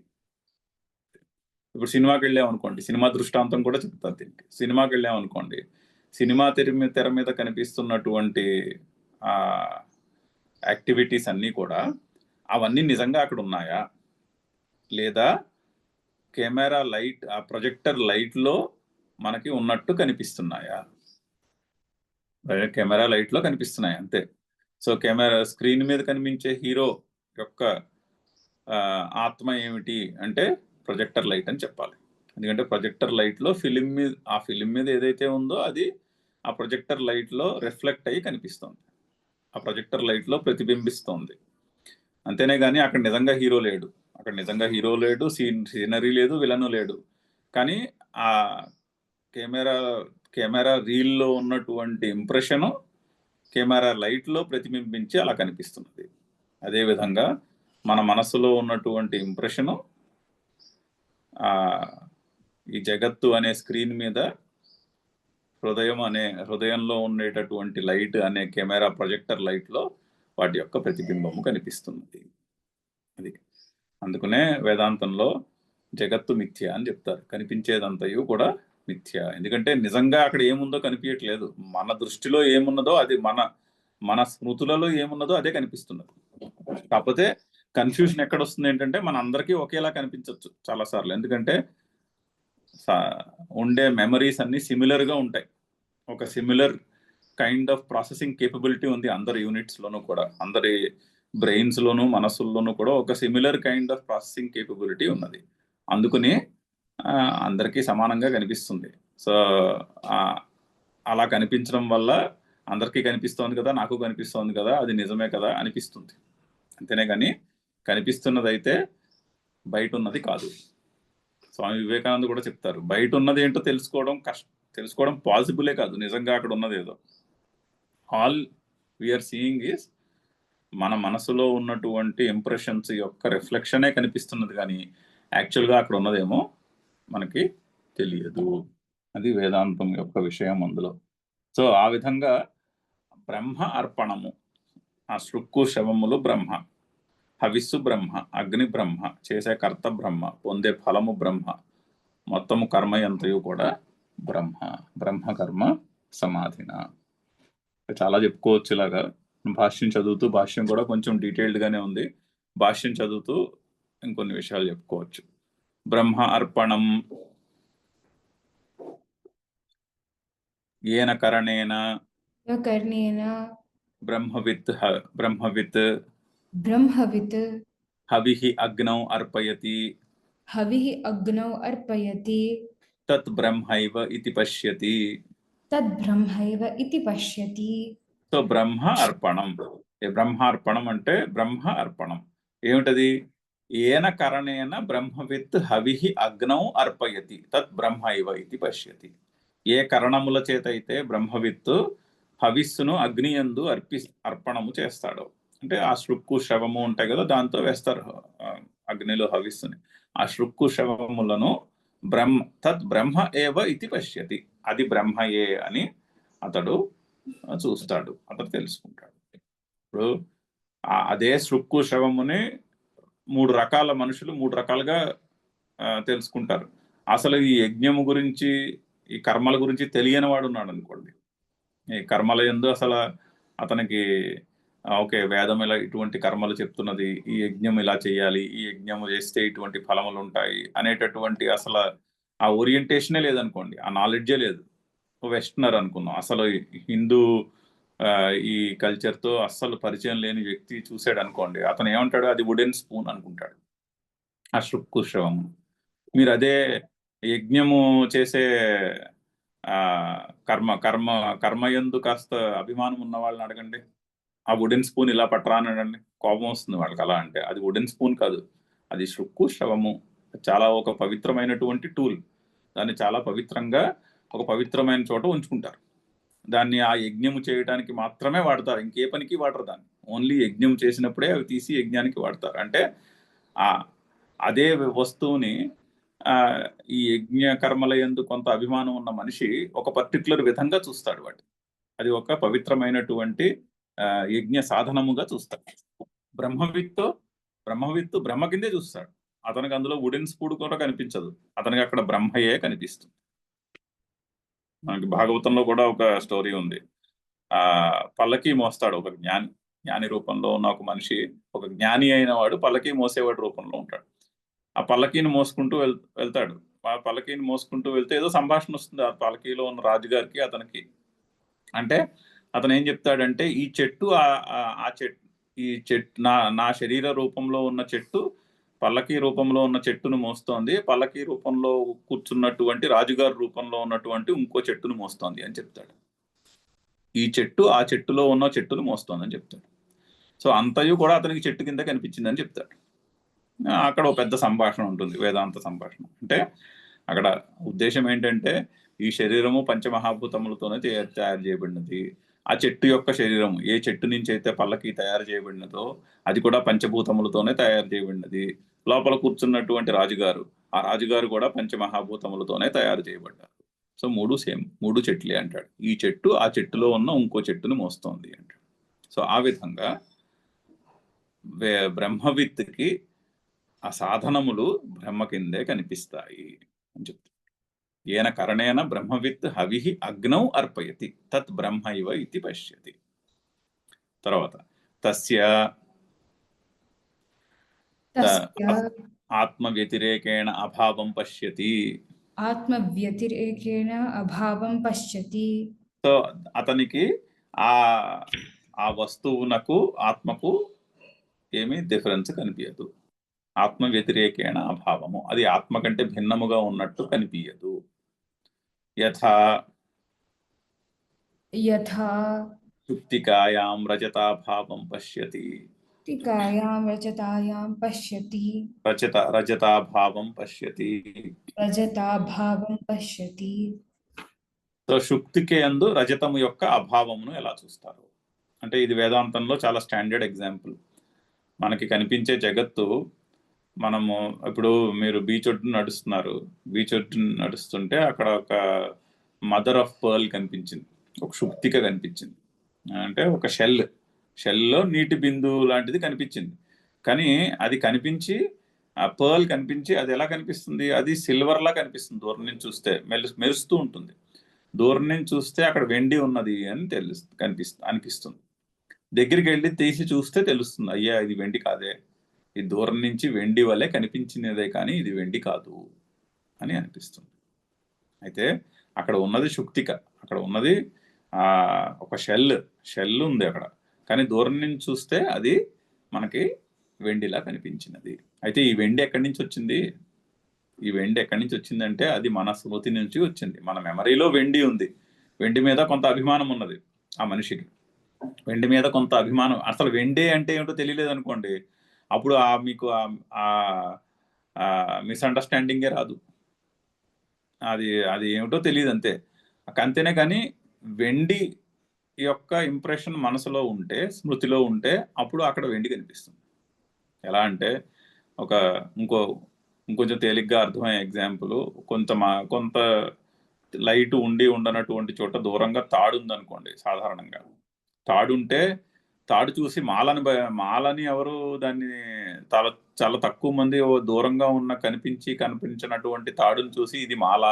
ఇప్పుడు సినిమాకి వెళ్ళామనుకోండి, సినిమా దృష్టాంతం కూడా చెప్తారు దీనికి. సినిమాకి వెళ్ళామనుకోండి, సినిమా తెర మీద కనిపిస్తున్నటువంటి ఆ యాక్టివిటీస్ అన్నీ కూడా అవన్నీ నిజంగా అక్కడ ఉన్నాయా, లేదా కెమెరా లైట్, ఆ ప్రొజెక్టర్ లైట్ లో మనకి ఉన్నట్టు కనిపిస్తున్నాయా? కెమెరా లైట్ లో కనిపిస్తున్నాయి, అంతే. సో కెమెరా స్క్రీన్ మీద కనిపించే హీరో యొక్క ఆత్మ ఏమిటి అంటే ప్రొజెక్టర్ లైట్ అని చెప్పాలి. ఎందుకంటే ప్రొజెక్టర్ లైట్ లో ఆ ఫిలిం మీద ఏదైతే ఉందో అది ఆ ప్రొజెక్టర్ లైట్ లో రిఫ్లెక్ట్ అయ్యి కనిపిస్తుంది, ఆ ప్రొజెక్టర్ లైట్ లో ప్రతిబింబిస్తోంది. అంతేనే కానీ అక్కడ నిజంగా హీరో లేడు, సీనరీ లేదు, విలను లేడు. కానీ ఆ కెమెరా రీల్లో ఉన్నటువంటి ఇంప్రెషను కెమెరా లైట్ లో ప్రతిబింబించి అలా కనిపిస్తున్నది. అదేవిధంగా మన మనసులో ఉన్నటువంటి ఇంప్రెషను ఈ జగత్తు అనే స్క్రీన్ మీద హృదయంలో ఉండేటటువంటి లైట్ అనే కెమెరా ప్రొజెక్టర్ లైట్ లో వాటి యొక్క ప్రతిబింబము కనిపిస్తున్నది. అది అందుకనే వేదాంతంలో జగత్తు మిథ్య అని చెప్తారు. కనిపించేదంతయు కూడా మిథ్య. ఎందుకంటే నిజంగా అక్కడ ఏముందో కనిపించట్లేదు. మన దృష్టిలో ఏమున్నదో అది, మన స్మృతులలో ఏమున్నదో అదే కనిపిస్తున్నది. కాకపోతే కన్ఫ్యూజన్ ఎక్కడ వస్తుంది ఏంటంటే, మన అందరికీ ఒకేలా కనిపించవచ్చు చాలా సార్లు. ఎందుకంటే ఉండే మెమరీస్ అన్ని సిమిలర్ గా ఉంటాయి. ఒక similar kind of processing capability ఉంది అందరి యూనిట్స్ లోనూ కూడా, అందరి బ్రెయిన్స్ లోను మనసుల్లోనూ కూడా ఒక similar kind of processing capability ఉన్నది. అందుకని అందరికీ సమానంగా కనిపిస్తుంది. సో అలా కనిపించడం వల్ల అందరికీ కనిపిస్తోంది కదా, నాకు కనిపిస్తోంది కదా, అది నిజమే కదా అనిపిస్తుంది. అంతేనే కానీ కనిపిస్తున్నదైతే బయట ఉన్నది కాదు. స్వామి వివేకానంద కూడా చెప్తారు, బయట ఉన్నది ఏంటో తెలుసుకోవడం పాసిబులే కాదు, నిజంగా అక్కడ ఉన్నది ఏదో. ఆల్ వీఆర్ సీయింగ్ ఈస్ మన మనసులో ఉన్నటువంటి ఇంప్రెషన్స్ యొక్క రిఫ్లెక్షనే కనిపిస్తున్నది, కానీ యాక్చువల్గా అక్కడ ఉన్నదేమో మనకి తెలియదు. అది వేదాంతం యొక్క విషయం అందులో. సో ఆ విధంగా బ్రహ్మ అర్పణము, ఆ శృక్కు శవములు బ్రహ్మ, హవిస్సు బ్రహ్మ, అగ్ని బ్రహ్మ, చేసే కర్త బ్రహ్మ, పొందే ఫలము బ్రహ్మ, మొత్తము కర్మ ఎంతయు కూడా బ్రహ్మ. బ్రహ్మ కర్మ సమాధిన. చాలా చెప్పుకోవచ్చు ఇలాగా. భాష్యం చదువుతూ, భాష్యం కూడా కొంచెం డీటెయిల్డ్ గానే ఉంది, భాష్యం చదువుతూ ఇంకొన్ని విషయాలు చెప్పుకోవచ్చు. బ్రహ్మ అర్పణం ఏన కరణేన కర్ణేన బ్రహ్మవిత్ బ్రహ్మవిత్ హవిః అగ్నౌ అర్పయతి హవిః అగ్నౌ అర్పయతి తత్ బ్రహ్మైవ ఇతి పశ్యతి. తద్బ్రహ్మైవ ఇతి పశ్యతి. సో బ్రహ్మ అర్పణం. బ్రహ్మార్పణం అంటే బ్రహ్మ అర్పణం ఏమిటది? ఏన కరణేన బ్రహ్మవిత్ హవిః అగ్నౌ అర్పయతి తత్ బ్రహ్మైవ ఇతి పశ్యతి. ఏ కరణముల చేత అయితే బ్రహ్మవిత్ హవిస్సును అగ్ని యందు అర్పణము చేస్తాడు, అంటే ఆ శృక్కు శవము ఉంటాయి కదా, దాంతో వేస్తారు అగ్నిలో హవిస్సుని. ఆ శృక్కు శవములను తత్ బ్రహ్మ ఏవ ఇతి పశ్యతి, అది బ్రహ్మయే అని అతడు చూస్తాడు, అతడు తెలుసుకుంటాడు. ఇప్పుడు అదే శృక్కు శవముని 3 రకాల మనుషులు 3 రకాలుగా తెలుసుకుంటారు. అసలు ఈ యజ్ఞము గురించి, ఈ కర్మల గురించి తెలియని వాడు ఉన్నాడు అనుకోండి, ఈ కర్మల యందు అసలు అతనికి ఓకే వేదం ఇలా ఇటువంటి కర్మలు చెప్తున్నది, ఈ యజ్ఞం ఇలా చేయాలి, ఈ యజ్ఞము చేస్తే ఇటువంటి ఫలములు ఉంటాయి అనేటటువంటి అసలు ఆ ఓరియంటేషనే లేదనుకోండి, ఆ నాలెడ్జే లేదు, వెస్టర్నర్ అనుకున్నాం, అసలు హిందూ ఈ కల్చర్తో అస్సలు పరిచయం లేని వ్యక్తి చూశాడు అనుకోండి, అతను ఏమంటాడు, అది వుడెన్ స్పూన్ అనుకుంటాడు ఆ శృక్కు శవము. మీరు అదే యజ్ఞము చేసే కర్మయందు కాస్త అభిమానం ఉన్న వాళ్ళని అడగండి, ఆ వుడెన్ స్పూన్ ఇలా పట్టరా అనండి, కోపం వస్తుంది వాళ్ళకి. అలా అంటే అది వుడెన్ స్పూన్ కాదు, అది శృక్కు శవము. చాలా ఒక పవిత్రమైనటువంటి టూల్, దాన్ని చాలా పవిత్రంగా ఒక పవిత్రమైన చోట ఉంచుకుంటారు. దాన్ని ఆ యజ్ఞము చేయడానికి మాత్రమే వాడతారు, ఇంకే పనికి వాడరు దాన్ని. ఓన్లీ యజ్ఞం చేసినప్పుడే అవి తీసి యజ్ఞానికి వాడతారు. అంటే అదే వస్తువుని ఈ యజ్ఞ కర్మల యందు కొంత అభిమానం ఉన్న మనిషి ఒక పర్టికులర్ విధంగా చూస్తాడు వాటి. అది ఒక పవిత్రమైనటువంటి యజ్ఞ సాధనముగా చూస్తాడు. బ్రహ్మవిత్తు బ్రహ్మ కిందే చూస్తాడు. అతనికి అందులో వుడెన్ స్పూన్ కూడా కనిపించదు, అతనికి అక్కడ బ్రహ్మయే కనిపిస్తుంది. మనకి భాగవతంలో కూడా ఒక స్టోరీ ఉంది. పల్లకి మోస్తాడు ఒక జ్ఞాని రూపంలో ఉన్న ఒక మనిషి, ఒక జ్ఞాని అయిన వాడు పల్లకి మోసేవాడు రూపంలో ఉంటాడు. ఆ పల్లకీని మోసుకుంటూ వెళ్తాడు. ఆ పల్లకీని మోసుకుంటూ వెళ్తే ఏదో సంభాషణ వస్తుంది ఆ పల్లకీలో ఉన్న రాజుగారికి అతనికి. అంటే అతను ఏం చెప్తాడంటే, ఈ చెట్టు ఈ చెట్టు నా శరీర రూపంలో ఉన్న చెట్టు పల్లకీ రూపంలో ఉన్న చెట్టును మోస్తోంది, పల్లకీ రూపంలో కూర్చున్నటువంటి రాజుగారి రూపంలో ఉన్నటువంటి ఇంకో చెట్టును మోస్తోంది అని చెప్తాడు. ఈ చెట్టు ఆ చెట్టులో ఉన్న చెట్టును మోస్తోంది అని చెప్తాడు. సో అంతయు కూడా అతనికి చెట్టు కింద కనిపించిందని చెప్తాడు. అక్కడ ఒక పెద్ద సంభాషణ ఉంటుంది, వేదాంత సంభాషణ. అంటే అక్కడ ఉద్దేశం ఏంటంటే, ఈ శరీరము పంచమహాభూతములతోనే తయారు చేయబడినది. ఆ చెట్టు యొక్క శరీరం, ఏ చెట్టు నుంచి అయితే పల్లకి తయారు చేయబడినదో అది కూడా పంచభూతములతోనే తయారు చేయబడినది. లోపల కూర్చున్నటువంటి రాజుగారు, ఆ రాజుగారు కూడా పంచమహాభూతములతోనే తయారు చేయబడ్డారు. సో 3 సేమ్, 3 చెట్లే అంటాడు. ఈ చెట్టు ఆ చెట్టులో ఉన్న ఇంకో చెట్టును మోస్తోంది అంటాడు. సో ఆ విధంగా బ్రహ్మవిత్తుకి ఆ సాధనములు బ్రహ్మ కిందే కనిపిస్తాయి అని చెప్తారు. ఏన కరణేన బ్రహ్మవిత్ హవిః అగ్నౌ అర్పయతి తత్ బ్రహ్మైవ ఇతి పశ్యతి. తర్వాత తస్య ఆత్మ వ్యతిరేకేణ అభావం పశ్యతి. ఆత్మ వ్యతిరేకేణ అభావం పశ్యతి. సో అతనికి ఆ వస్తువునకు ఆత్మకు ఏమీ డిఫరెన్స్ కనిపించదు. ఆత్మ వ్యతిరేకేణ అభావము, అది ఆత్మ కంటే భిన్నముగా ఉన్నట్టు కనిపించదు. యథా సుప్తికాయాం రజతాభావం పశ్యతి. टिकायां रजतायां पश्यति రజతాభావం పశ్యతి. रजताभावं पश्यति। సో శుక్తికి యందు రజతము యొక్క అభావమును ఎలా చూస్తారు అంటే ఇది వేదాంతంలో చాలా స్టాండర్డ్ ఎగ్జాంపుల్. మనకి కనిపించే జగత్తు, మనము ఇప్పుడు మీరు బీచ్ ఒడ్డు నడుస్తున్నారు, బీచ్ ఒడ్డు నడుస్తుంటే అక్కడ ఒక మదర్ ఆఫ్ పర్ల్ కనిపించింది, ఒక శుక్తిక కనిపించింది. అంటే ఒక షెల్లో నీటి బిందువు లాంటిది కనిపించింది. కానీ అది కనిపించి, ఆ పర్ల్ కనిపించి అది ఎలా కనిపిస్తుంది, అది సిల్వర్లా కనిపిస్తుంది. దూరం నుంచి చూస్తే మెరుస్తూ ఉంటుంది. దూరం నుంచి చూస్తే అక్కడ వెండి ఉన్నది అని అనిపిస్తుంది. దగ్గరికి వెళ్ళి తీసి చూస్తే తెలుస్తుంది, అయ్యా ఇది వెండి కాదే, ఈ దూరం నుంచి వెండి వల్లే కనిపించినదే కానీ ఇది వెండి కాదు అని అనిపిస్తుంది. అయితే అక్కడ ఉన్నది శుక్తిక, అక్కడ ఉన్నది ఒక షెల్ ఉంది అక్కడ, కానీ దూరం నుంచి చూస్తే అది మనకి వెండిలా కనిపించినది. అయితే ఈ వెండి ఎక్కడి నుంచి వచ్చింది, ఈ వెండి ఎక్కడి నుంచి వచ్చిందంటే అది మన స్మృతి నుంచి వచ్చింది. మన మెమరీలో వెండి ఉంది, వెండి మీద కొంత అభిమానం ఉన్నది ఆ మనిషికి, వెండి మీద కొంత అభిమానం. అసలు వెండి అంటే ఏమిటో తెలియలేదు అనుకోండి, అప్పుడు మీకు మిస్అండర్స్టాండింగే రాదు, అది ఏమిటో తెలియదు అంతే. అంతేనే కానీ వెండి యొక్క ఇంప్రెషన్ మనసులో ఉంటే, స్మృతిలో ఉంటే అప్పుడు అక్కడ వెండి కనిపిస్తుంది. ఎలా అంటే ఇంకొంచెం తేలిగ్గా అర్థమయ్యే ఎగ్జాంపుల్, కొంత లైట్ ఉండనటువంటి చోట దూరంగా తాడు ఉందనుకోండి. సాధారణంగా తాడుంటే తాడు చూసి మాలని ఎవరు దాన్ని చాలా తక్కువ మంది దూరంగా ఉన్న కనిపించినటువంటి తాడును చూసి ఇది మాల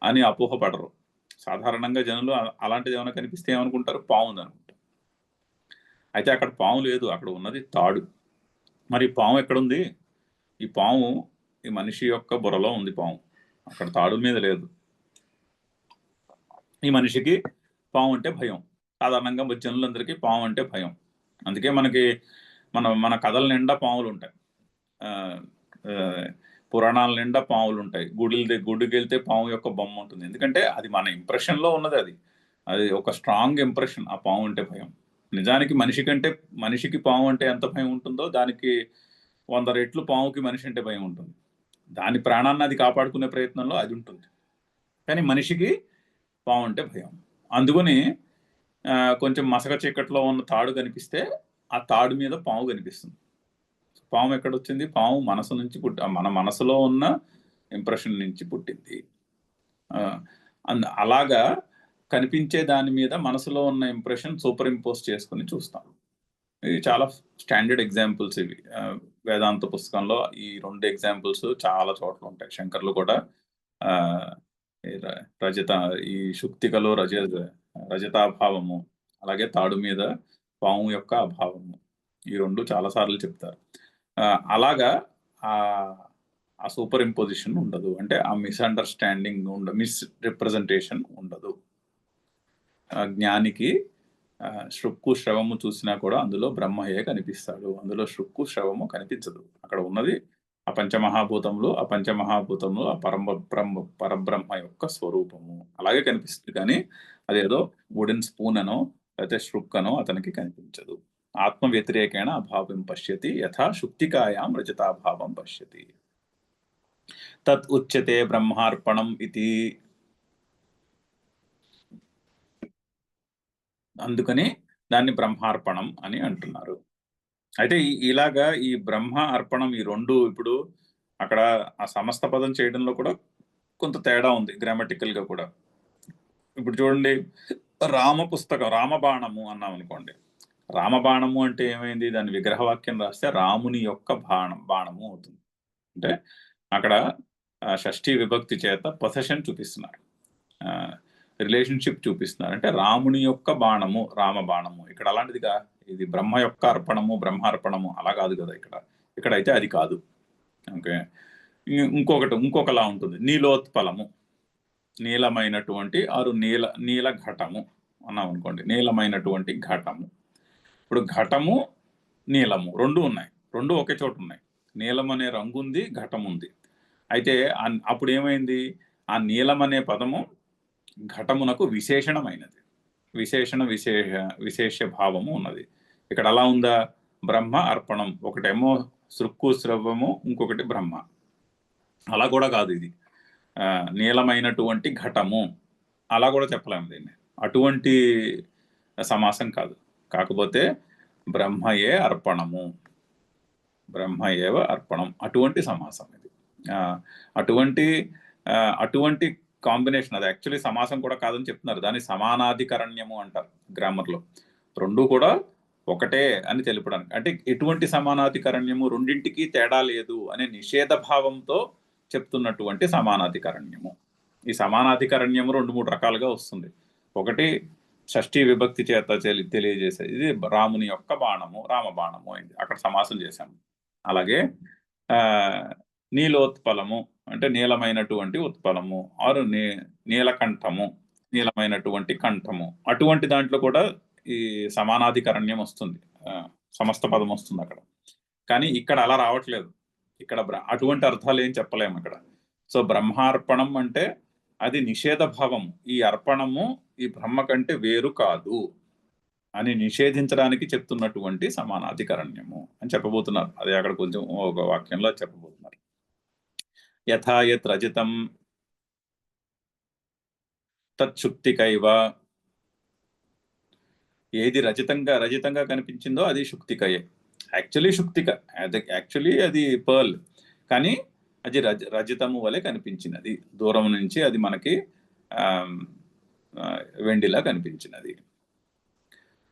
అని అపోహపడరు. సాధారణంగా జనులు అలాంటిది ఏమైనా కనిపిస్తే ఏమనుకుంటారు, పాము ఉందనుకుంటారు. అయితే అక్కడ పాము లేదు, అక్కడ ఉన్నది తాడు. మరి పాము ఎక్కడుంది? ఈ పాము ఈ మనిషి యొక్క బుర్రలో ఉంది పాము, అక్కడ తాడు మీద లేదు. ఈ మనిషికి పాము అంటే భయం. సాధారణంగా జనులందరికీ పాము అంటే భయం. అందుకే మన కథల నిండా పాములు ఉంటాయి, పురాణాల నిండా పాములు ఉంటాయి. గుడికి వెళ్తే పాము యొక్క బొమ్మ ఉంటుంది. ఎందుకంటే అది మన ఇంప్రెషన్లో ఉన్నది, అది ఒక స్ట్రాంగ్ ఇంప్రెషన్. ఆ పాము అంటే భయం. నిజానికి మనిషికి పాము అంటే ఎంత భయం ఉంటుందో దానికి 100 రెట్లు పాముకి మనిషి అంటే భయం ఉంటుంది. దాని ప్రాణాన్ని అది కాపాడుకునే ప్రయత్నంలో అది ఉంటుంది. కానీ మనిషికి పాము అంటే భయం. అందుకని కొంచెం మసక చీకట్లో ఉన్న తాడు కనిపిస్తే ఆ తాడు మీద పాము కనిపిస్తుంది. పాము ఎక్కడొచ్చింది? పాము మనసు నుంచి మన మనసులో ఉన్న ఇంప్రెషన్ నుంచి పుట్టింది. అలాగా కనిపించే దాని మీద మనసులో ఉన్న ఇంప్రెషన్ సూపర్ ఇంపోజ్ చేసుకుని చూస్తాం. ఇవి చాలా స్టాండర్డ్ ఎగ్జాంపుల్స్ ఇవి. వేదాంత పుస్తకంలో ఈ 2 ఎగ్జాంపుల్స్ చాలా చోట్ల ఉంటాయి. శంకర్లు కూడా ఈ శుక్తికలో రజతాభావము, అలాగే తాడు మీద పాము యొక్క అభావము, ఈ 2 చాలా సార్లు చెప్తారు. అలాగా ఆ సూపర్ ఇంపోజిషన్ ఉండదు, అంటే ఆ మిస్అండర్స్టాండింగ్ మిస్ రిప్రజెంటేషన్ ఉండదు. జ్ఞానికి శృక్కు శ్రవము చూసినా కూడా అందులో బ్రహ్మయే కనిపిస్తాడు, అందులో శృక్కు శ్రవము కనిపించదు. అక్కడ ఉన్నది ఆ పంచమహాభూతంలో ఆ పరబ్రహ్మ యొక్క స్వరూపము అలాగే కనిపిస్తుంది. కానీ అదేదో వుడెన్ స్పూన్ అనో లేకపోతే శృక్కనో అతనికి కనిపించదు. ఆత్మ వ్యతిరేకేణ అభావం పశ్యతి యథా శుక్తికాయాం రజతాభావం పశ్యతి. తత్ ఉచ్యతే బ్రహ్మార్పణం ఇది. అందుకని దాన్ని బ్రహ్మార్పణం అని అంటున్నారు. అయితే ఇలాగా ఈ బ్రహ్మ అర్పణం ఈ 2 ఇప్పుడు అక్కడ ఆ సమస్త పదం చేయడంలో కూడా కొంత తేడా ఉంది గ్రామటికల్ గా కూడా. ఇప్పుడు చూడండి, రామబాణము అన్నాం అనుకోండి. రామబాణము అంటే ఏమైంది? దాని విగ్రహవాక్యం రాస్తే రాముని యొక్క బాణము అవుతుంది. అంటే అక్కడ షష్ఠీ విభక్తి చేత పొసెషన్ చూపిస్తున్నారు, రిలేషన్షిప్ చూపిస్తున్నారు. అంటే రాముని యొక్క బాణము రామబాణము. ఇక్కడ అలాంటిదిగా ఇది బ్రహ్మ యొక్క అర్పణము బ్రహ్మార్పణము అలా కాదు కదా. ఇక్కడైతే అది కాదు. ఓకే, ఇంకొకలా ఉంటుంది. నీలోత్పలము, నీలమైనటువంటి నీల ఘటము అన్నాం అనుకోండి. నీలమైనటువంటి ఘటము. ఇప్పుడు ఘటము నీలము 2 ఉన్నాయి, 2 ఒకే చోట ఉన్నాయి. నీలం అనే రంగు ఉంది, ఘటం ఉంది. అయితే అప్పుడు ఏమైంది? ఆ నీలం అనే పదము ఘటమునకు విశేషణమైనది, విశేష భావము ఉన్నది. ఇక్కడ అలా ఉందా? బ్రహ్మ అర్పణం, ఒకటేమో సృక్కు స్రవము, ఇంకొకటి బ్రహ్మ. అలా కూడా కాదు, ఇది నీలమైనటువంటి ఘటము, అలా కూడా చెప్పలేము దీన్ని. అటువంటి సమాసం కాదు. కాకపోతే బ్రహ్మయే అర్పణము, బ్రహ్మ ఏవ అర్పణం, అటువంటి సమాసం ఇది. అటువంటి అటువంటి కాంబినేషన్. అది యాక్చువల్లీ సమాసం కూడా కాదని చెప్తున్నారు, దాన్ని సమానాధికరణ్యము అంటారు గ్రామర్లో. రెండు కూడా ఒకటే అని తెలుపడానికి. అంటే ఎటువంటి సమానాధికరణ్యము, రెండింటికి తేడా లేదు అనే నిషేధ భావంతో చెప్తున్నటువంటి సమానాధికరణ్యము. ఈ సమానాధికరణ్యము 2-3 రకాలుగా వస్తుంది. ఒకటి షష్ఠీ విభక్తి చేత తెలియజేసేది, ఇది రాముని యొక్క బాణము, రామబాణము అయింది, అక్కడ సమాసం చేశాము. అలాగే నీలోత్పలము అంటే నీలమైనటువంటి ఉత్పలము, ఆరు నీలకంఠము, నీలమైనటువంటి కంఠము, అటువంటి దాంట్లో కూడా ఈ సమానాధికరణ్యం వస్తుంది, సమస్త పదం వస్తుంది అక్కడ. కానీ ఇక్కడ అలా రావట్లేదు. ఇక్కడ అటువంటి అర్థాలు ఏం చెప్పలేము ఇక్కడ. సో బ్రహ్మార్పణం అంటే అది నిషేధ భావము, ఈ అర్పణము ఈ బ్రహ్మ కంటే వేరు కాదు అని నిషేధించడానికి చెప్తున్నటువంటి సమానాధికరణ్యము అని చెప్పబోతున్నారు. అది అక్కడ కొంచెం ఒక వాక్యంలో చెప్పబోతున్నారు. యథా యత్ రజితం తత్శుక్తికైవ, ఏది రజితంగా కనిపించిందో అది శుక్తికయే. యాక్చువల్లీ శుక్తిక, యాక్చువల్లీ అది పర్ల్, కానీ అది రజితము వలె కనిపించినది. దూరం నుంచి అది మనకి వెండిలా కనిపించినది.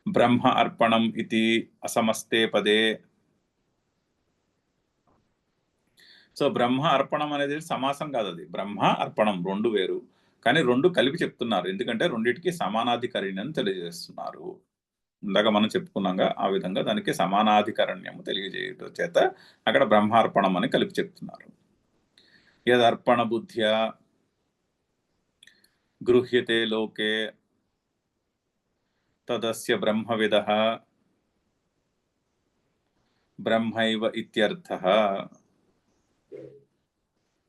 బ్రహ్మ అర్పణం ఇది అసమస్తే పదే. సో బ్రహ్మ అర్పణం అనేది సమాసం కాదు, అది బ్రహ్మ అర్పణం రెండు వేరు, కానీ రెండు కలిపి చెప్తున్నారు. ఎందుకంటే రెండింటికి సమానాధికరణ్యం తెలియజేస్తున్నారు. ఇందాక మనం చెప్పుకున్నాగా ఆ విధంగా దానికి సమానాధికరణ్యము తెలియజేయటం చేత అక్కడ బ్రహ్మార్పణం అని కలిపి చెప్తున్నారు. యదర్పణ బుద్ధ్యా గృహ్యతే లోకే తదస్య బ్రహ్మవిదః బ్రహ్మైవ ఇత్యర్థః.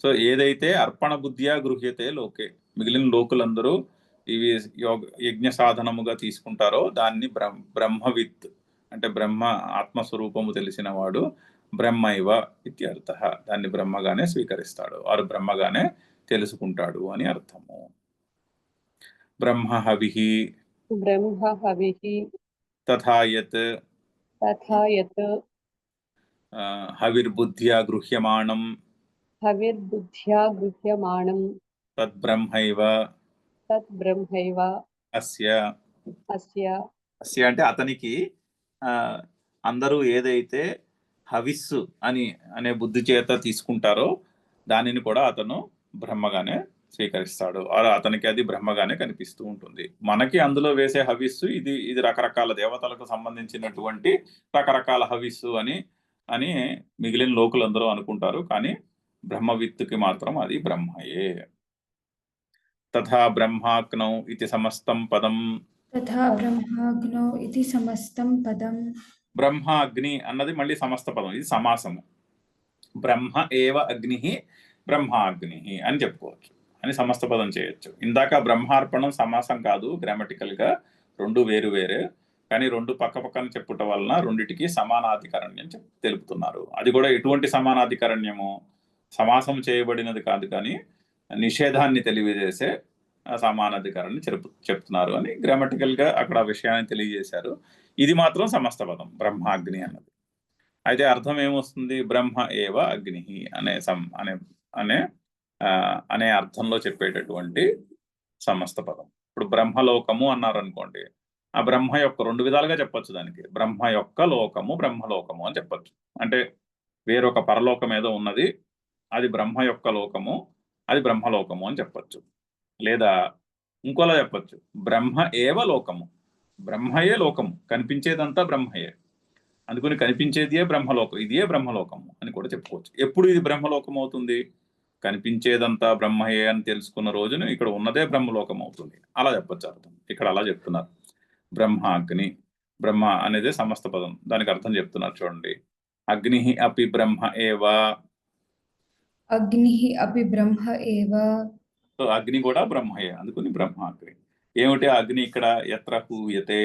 సో ఏదైతే అర్పణ బుద్ధ్యా గృహ్యతే లోకే, మిగిలిన లోకులందరూ ఇవి యజ్ఞ సాధనముగా తీసుకుంటారో దాన్ని బ్రహ్మవిత్ అంటే బ్రహ్మ ఆత్మస్వరూపము తెలిసిన వాడు బ్రహ్మైవ ఇత్యర్థః, దాన్ని బ్రహ్మగానే స్వీకరిస్తాడు, వారు బ్రహ్మగానే తెలుసుకుంటాడు అని అర్థము. బ్రహ్మ హవిః తథా యత్ హవిర్బుద్ధ్యా గృహ్యమాణం తద్బ్రహ్మైవ అస్య. అస్య అంటే అతనికి, అందరూ ఏదైతే హవిస్సు అనే బుద్ధి చేత తీసుకుంటారో దానిని కూడా అతను బ్రహ్మగానే స్వీకరిస్తాడు, అతనికి అది బ్రహ్మగానే కనిపిస్తూ ఉంటుంది. మనకి అందులో వేసే హవిస్సు ఇది రకరకాల దేవతలకు సంబంధించినటువంటి రకరకాల హవిస్సు అని మిగిలిన లోకులందరూ అనుకుంటారు, కానీ బ్రహ్మవిత్తుకి మాత్రం అది బ్రహ్మయే. తథా బ్రహ్మాగ్నౌ ఇది సమస్తం పదం. తథా బ్రహ్మాగ్నౌ ఇది సమస్తం పదం. బ్రహ్మ అగ్ని అన్నది మళ్ళీ సమస్త పదం, ఇది సమాసము. బ్రహ్మ ఏవ అగ్ని బ్రహ్మాగ్ని అని చెప్పుకోవచ్చు, అని సమస్త పదం చేయొచ్చు. ఇందాక బ్రహ్మార్పణం సమాసం కాదు, గ్రామటికల్ గా రెండు వేరు వేరే, కానీ రెండు పక్క పక్కన చెప్పుట వలన రెండిటికి సమానాధికరణ్యం తెలుపుతున్నారు. అది కూడా ఎటువంటి సమానాధికరణ్యము, సమాసం చేయబడినది కాదు, కానీ నిషేధాన్ని తెలియజేసే సమానాధికరణ్యం చెప్తున్నారు అని గ్రామటికల్ గా అక్కడ విషయాన్ని తెలియజేశారు. ఇది మాత్రం సమస్త పదం బ్రహ్మాగ్ని అన్నది. అయితే అర్థం ఏమొస్తుంది, బ్రహ్మ ఏవ అగ్ని అనే అర్థంలో చెప్పేటటువంటి సమస్త పదం. ఇప్పుడు బ్రహ్మలోకము అన్నారు అనుకోండి, ఆ బ్రహ్మ యొక్క రెండు విధాలుగా చెప్పొచ్చు, దానికి బ్రహ్మ యొక్క లోకము బ్రహ్మలోకము అని చెప్పొచ్చు. అంటే వేరొక పరలోకం ఏదో ఉన్నది, అది బ్రహ్మ యొక్క లోకము, అది బ్రహ్మలోకము అని చెప్పొచ్చు. లేదా ఇంకోలా చెప్పొచ్చు, బ్రహ్మ ఏవ లోకము, బ్రహ్మయే లోకము, కనిపించేదంతా బ్రహ్మయే, అందుకని కనిపించేదియే బ్రహ్మలోకం, ఇదియే బ్రహ్మలోకము అని కూడా చెప్పుకోవచ్చు. ఎప్పుడు ఇది బ్రహ్మలోకం అవుతుంది, కనిపించేదంతా బ్రహ్మయే అని తెలుసుకున్న రోజున ఇక్కడ ఉన్నదే బ్రహ్మలోకం అవుతుంది, అలా చెప్పొచ్చు అర్థం. ఇక్కడ అలా చెప్తున్నారు. బ్రహ్మాగ్ని, బ్రహ్మ అనేది సమస్త పదం, దానికి అర్థం చెప్తున్నారు చూడండి. అగ్ని అపి బ్రహ్మ ఏవ, అగ్ని అపి బ్రహ్మ ఏవ. సో అగ్ని కూడా బ్రహ్మయే, అందుకని బ్రహ్మాగ్ని. ఏమిటి అగ్ని ఇక్కడ, యత్ర కూయతే,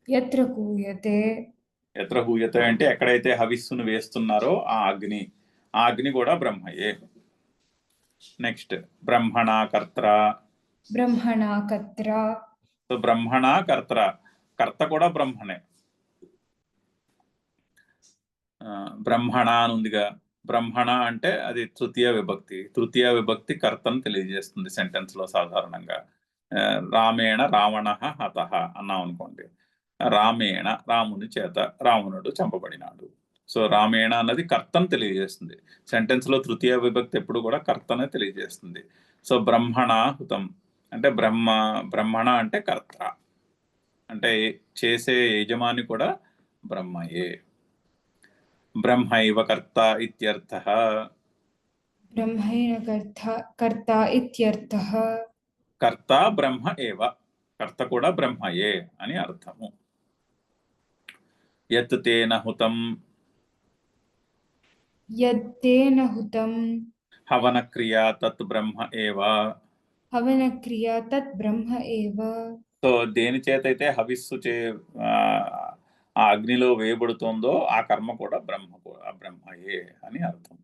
యత్ర కూయతే ఎత్ర హూయతే అంటే ఎక్కడైతే హవిస్సును వేస్తున్నారో ఆ అగ్ని కూడా బ్రహ్మయే. నెక్స్ట్ బ్రహ్మణ కర్త. బ్రహ్మణ కర్త. సో బ్రహ్మణ కర్త, కర్త కూడా బ్రహ్మనే. బ్రహ్మణ అని ఉందిగా, బ్రహ్మణ అంటే అది తృతీయ విభక్తి కర్తను తెలియజేస్తుంది సెంటెన్స్ లో. సాధారణంగా రామేణ రావణ హతః అన్నాం అనుకోండి, రామేణ రాముని చేత రావణుడు చంపబడినాడు. సో రామేణ అన్నది కర్తను తెలియజేస్తుంది. సెంటెన్స్ లో తృతీయ విభక్తి ఎప్పుడు కూడా కర్తనే తెలియజేస్తుంది. సో బ్రహ్మణ హుతం అంటే బ్రహ్మణ అంటే కర్త, అంటే చేసే యజమాని కూడా బ్రహ్మయే. బ్రహ్మైవ కర్త ఇత్యర్థః. బ్రహ్మైన కర్త ఇత్యర్థః. కర్త బ్రహ్మ ఏవ, కర్త కూడా బ్రహ్మయే అని అర్థము. యత్ తేన హుతం. యత్ తేన హుతం. హవన క్రియా తత్ బ్రహ్మ ఏవ. హవన క్రియా తత్ బ్రహ్మ ఏవ. సో దేని చేతైతే హవిస్సు ఆ అగ్నిలో వేయబడుతుందో ఆ కర్మ కూడా బ్రహ్మయే అని అర్థం.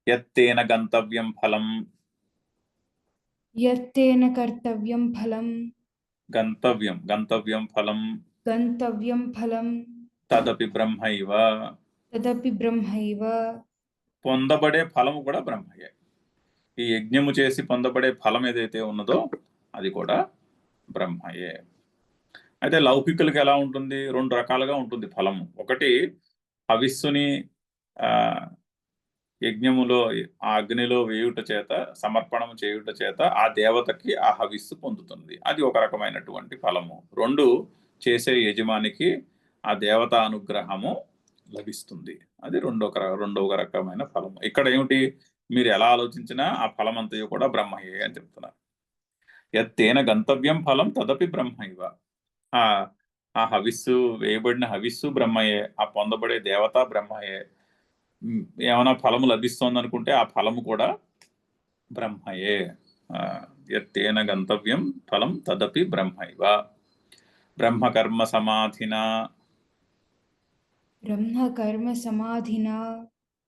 యత్తేన గంతవ్యం ఫలం. యత్తేన కర్తవ్యం ఫలం. గంతవ్యం ఫలం. గంతవ్యం ఫలం. తదపి బ్రహ్మైవ. తదపి బ్రహ్మైవ. పొందబడే ఫలము కూడా బ్రహ్మయే. ఈ యజ్ఞము చేసి పొందబడే ఫలం ఏదైతే ఉన్నదో అది కూడా బ్రహ్మయే. అయితే లౌకికులకి ఎలా ఉంటుంది? రెండు రకాలుగా ఉంటుంది ఫలము. ఒకటి హవిస్సుని యజ్ఞములో ఆ అగ్నిలో వేయుట చేత, సమర్పణము చేయుట చేత ఆ దేవతకి ఆ హవిస్సు పొందుతుంది, అది ఒక రకమైనటువంటి ఫలము. రెండు, చేసే యజమానికి ఆ దేవత అనుగ్రహము లభిస్తుంది, అది రెండవ రకమైన ఫలము. ఇక్కడ ఏమిటి, మీరు ఎలా ఆలోచించినా ఆ ఫలం అంతయు కూడా బ్రహ్మయే అని చెప్తున్నారు. యత్తేన గంతవ్యం ఫలం తదపి బ్రహ్మైవ. ఆ హవిస్సు వేయబడిన హవిస్సు బ్రహ్మయే, ఆ పొందబడే దేవత బ్రహ్మయే. ఏమైనా ఫలము లభిస్తోంది అనుకుంటే ఆ ఫలము కూడా బ్రహ్మయే. యత్తేన గంతవ్యం ఫలం తదపి బ్రహ్మైవ. బ్రహ్మకర్మ సమాధినా. బ్రహ్మకర్మ సమాధినా.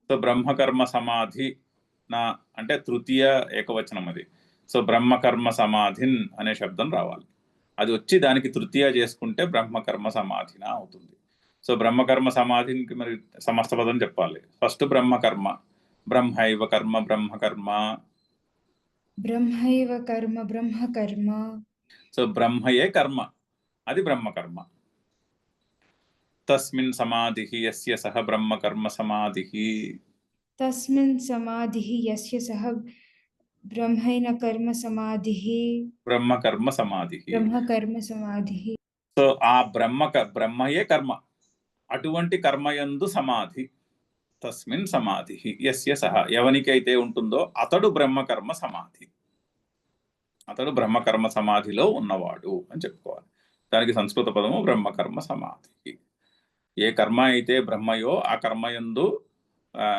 సో బ్రహ్మకర్మ సమాధి నా అంటే తృతీయ ఏకవచనం అది. సో బ్రహ్మకర్మ సమాధిన్ అనే శబ్దం రావాలి, అది వచ్చి దానికి తృతీయ చేసుకుంటే బ్రహ్మకర్మ సమాధిన అవుతుంది. సో బ్రహ్మకర్మ సమాధికి మరి సమస్త పదం చెప్పాలి. ఫస్ట్ బ్రహ్మకర్మ, బ్రహ్మైవ కర్మ బ్రహ్మకర్మ. బ్రహ్మైవ కర్మ బ్రహ్మకర్మ. సో బ్రహ్మయే కర్మ, అది బ్రహ్మకర్మ. తస్మిన్ సమాధిః యస్య సహ బ్రహ్మకర్మ సమాధిః. తస్మిన్ సమాధిః యస్య సహ బ్రహ్మైన కర్మ సమాధిః. బ్రహ్మకర్మ సమాధిః. బ్రహ్మకర్మ సమాధిః. సో ఆ బ్రహ్మయే కర్మ, అటువంటి కర్మయందు సమాధి. తస్మిన్ సమాధి యస్య సహ, ఎవనికైతే ఉంటుందో అతడు బ్రహ్మకర్మ సమాధి, అతడు బ్రహ్మకర్మ సమాధిలో ఉన్నవాడు అని చెప్పుకోవాలి. దానికి సంస్కృత పదము బ్రహ్మకర్మ సమాధి. ఏ కర్మ అయితే బ్రహ్మయో ఆ కర్మయందు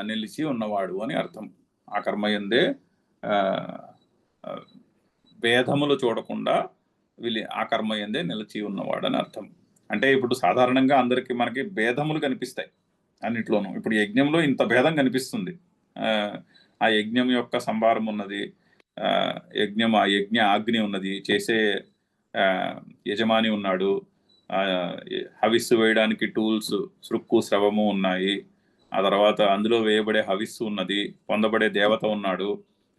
నిలిచి ఉన్నవాడు అని అర్థం. ఆ కర్మయందే భేదములు చూడకుండా ఆ కర్మయందే నిలిచి ఉన్నవాడు అని అర్థం. అంటే ఇప్పుడు సాధారణంగా అందరికీ మనకి భేదములు కనిపిస్తాయి అన్నిట్లోనూ. ఇప్పుడు యజ్ఞంలో ఇంత భేదం కనిపిస్తుంది. ఆ యజ్ఞం యొక్క సంభారం ఉన్నది, ఆ యజ్ఞ అగ్ని ఉన్నది, చేసే యజమాని ఉన్నాడు, హవిస్సు వేయడానికి టూల్స్ సృక్కు స్రవము ఉన్నాయి, ఆ తర్వాత అందులో వేయబడే హవిస్సు ఉన్నది, పొందబడే దేవత ఉన్నాడు,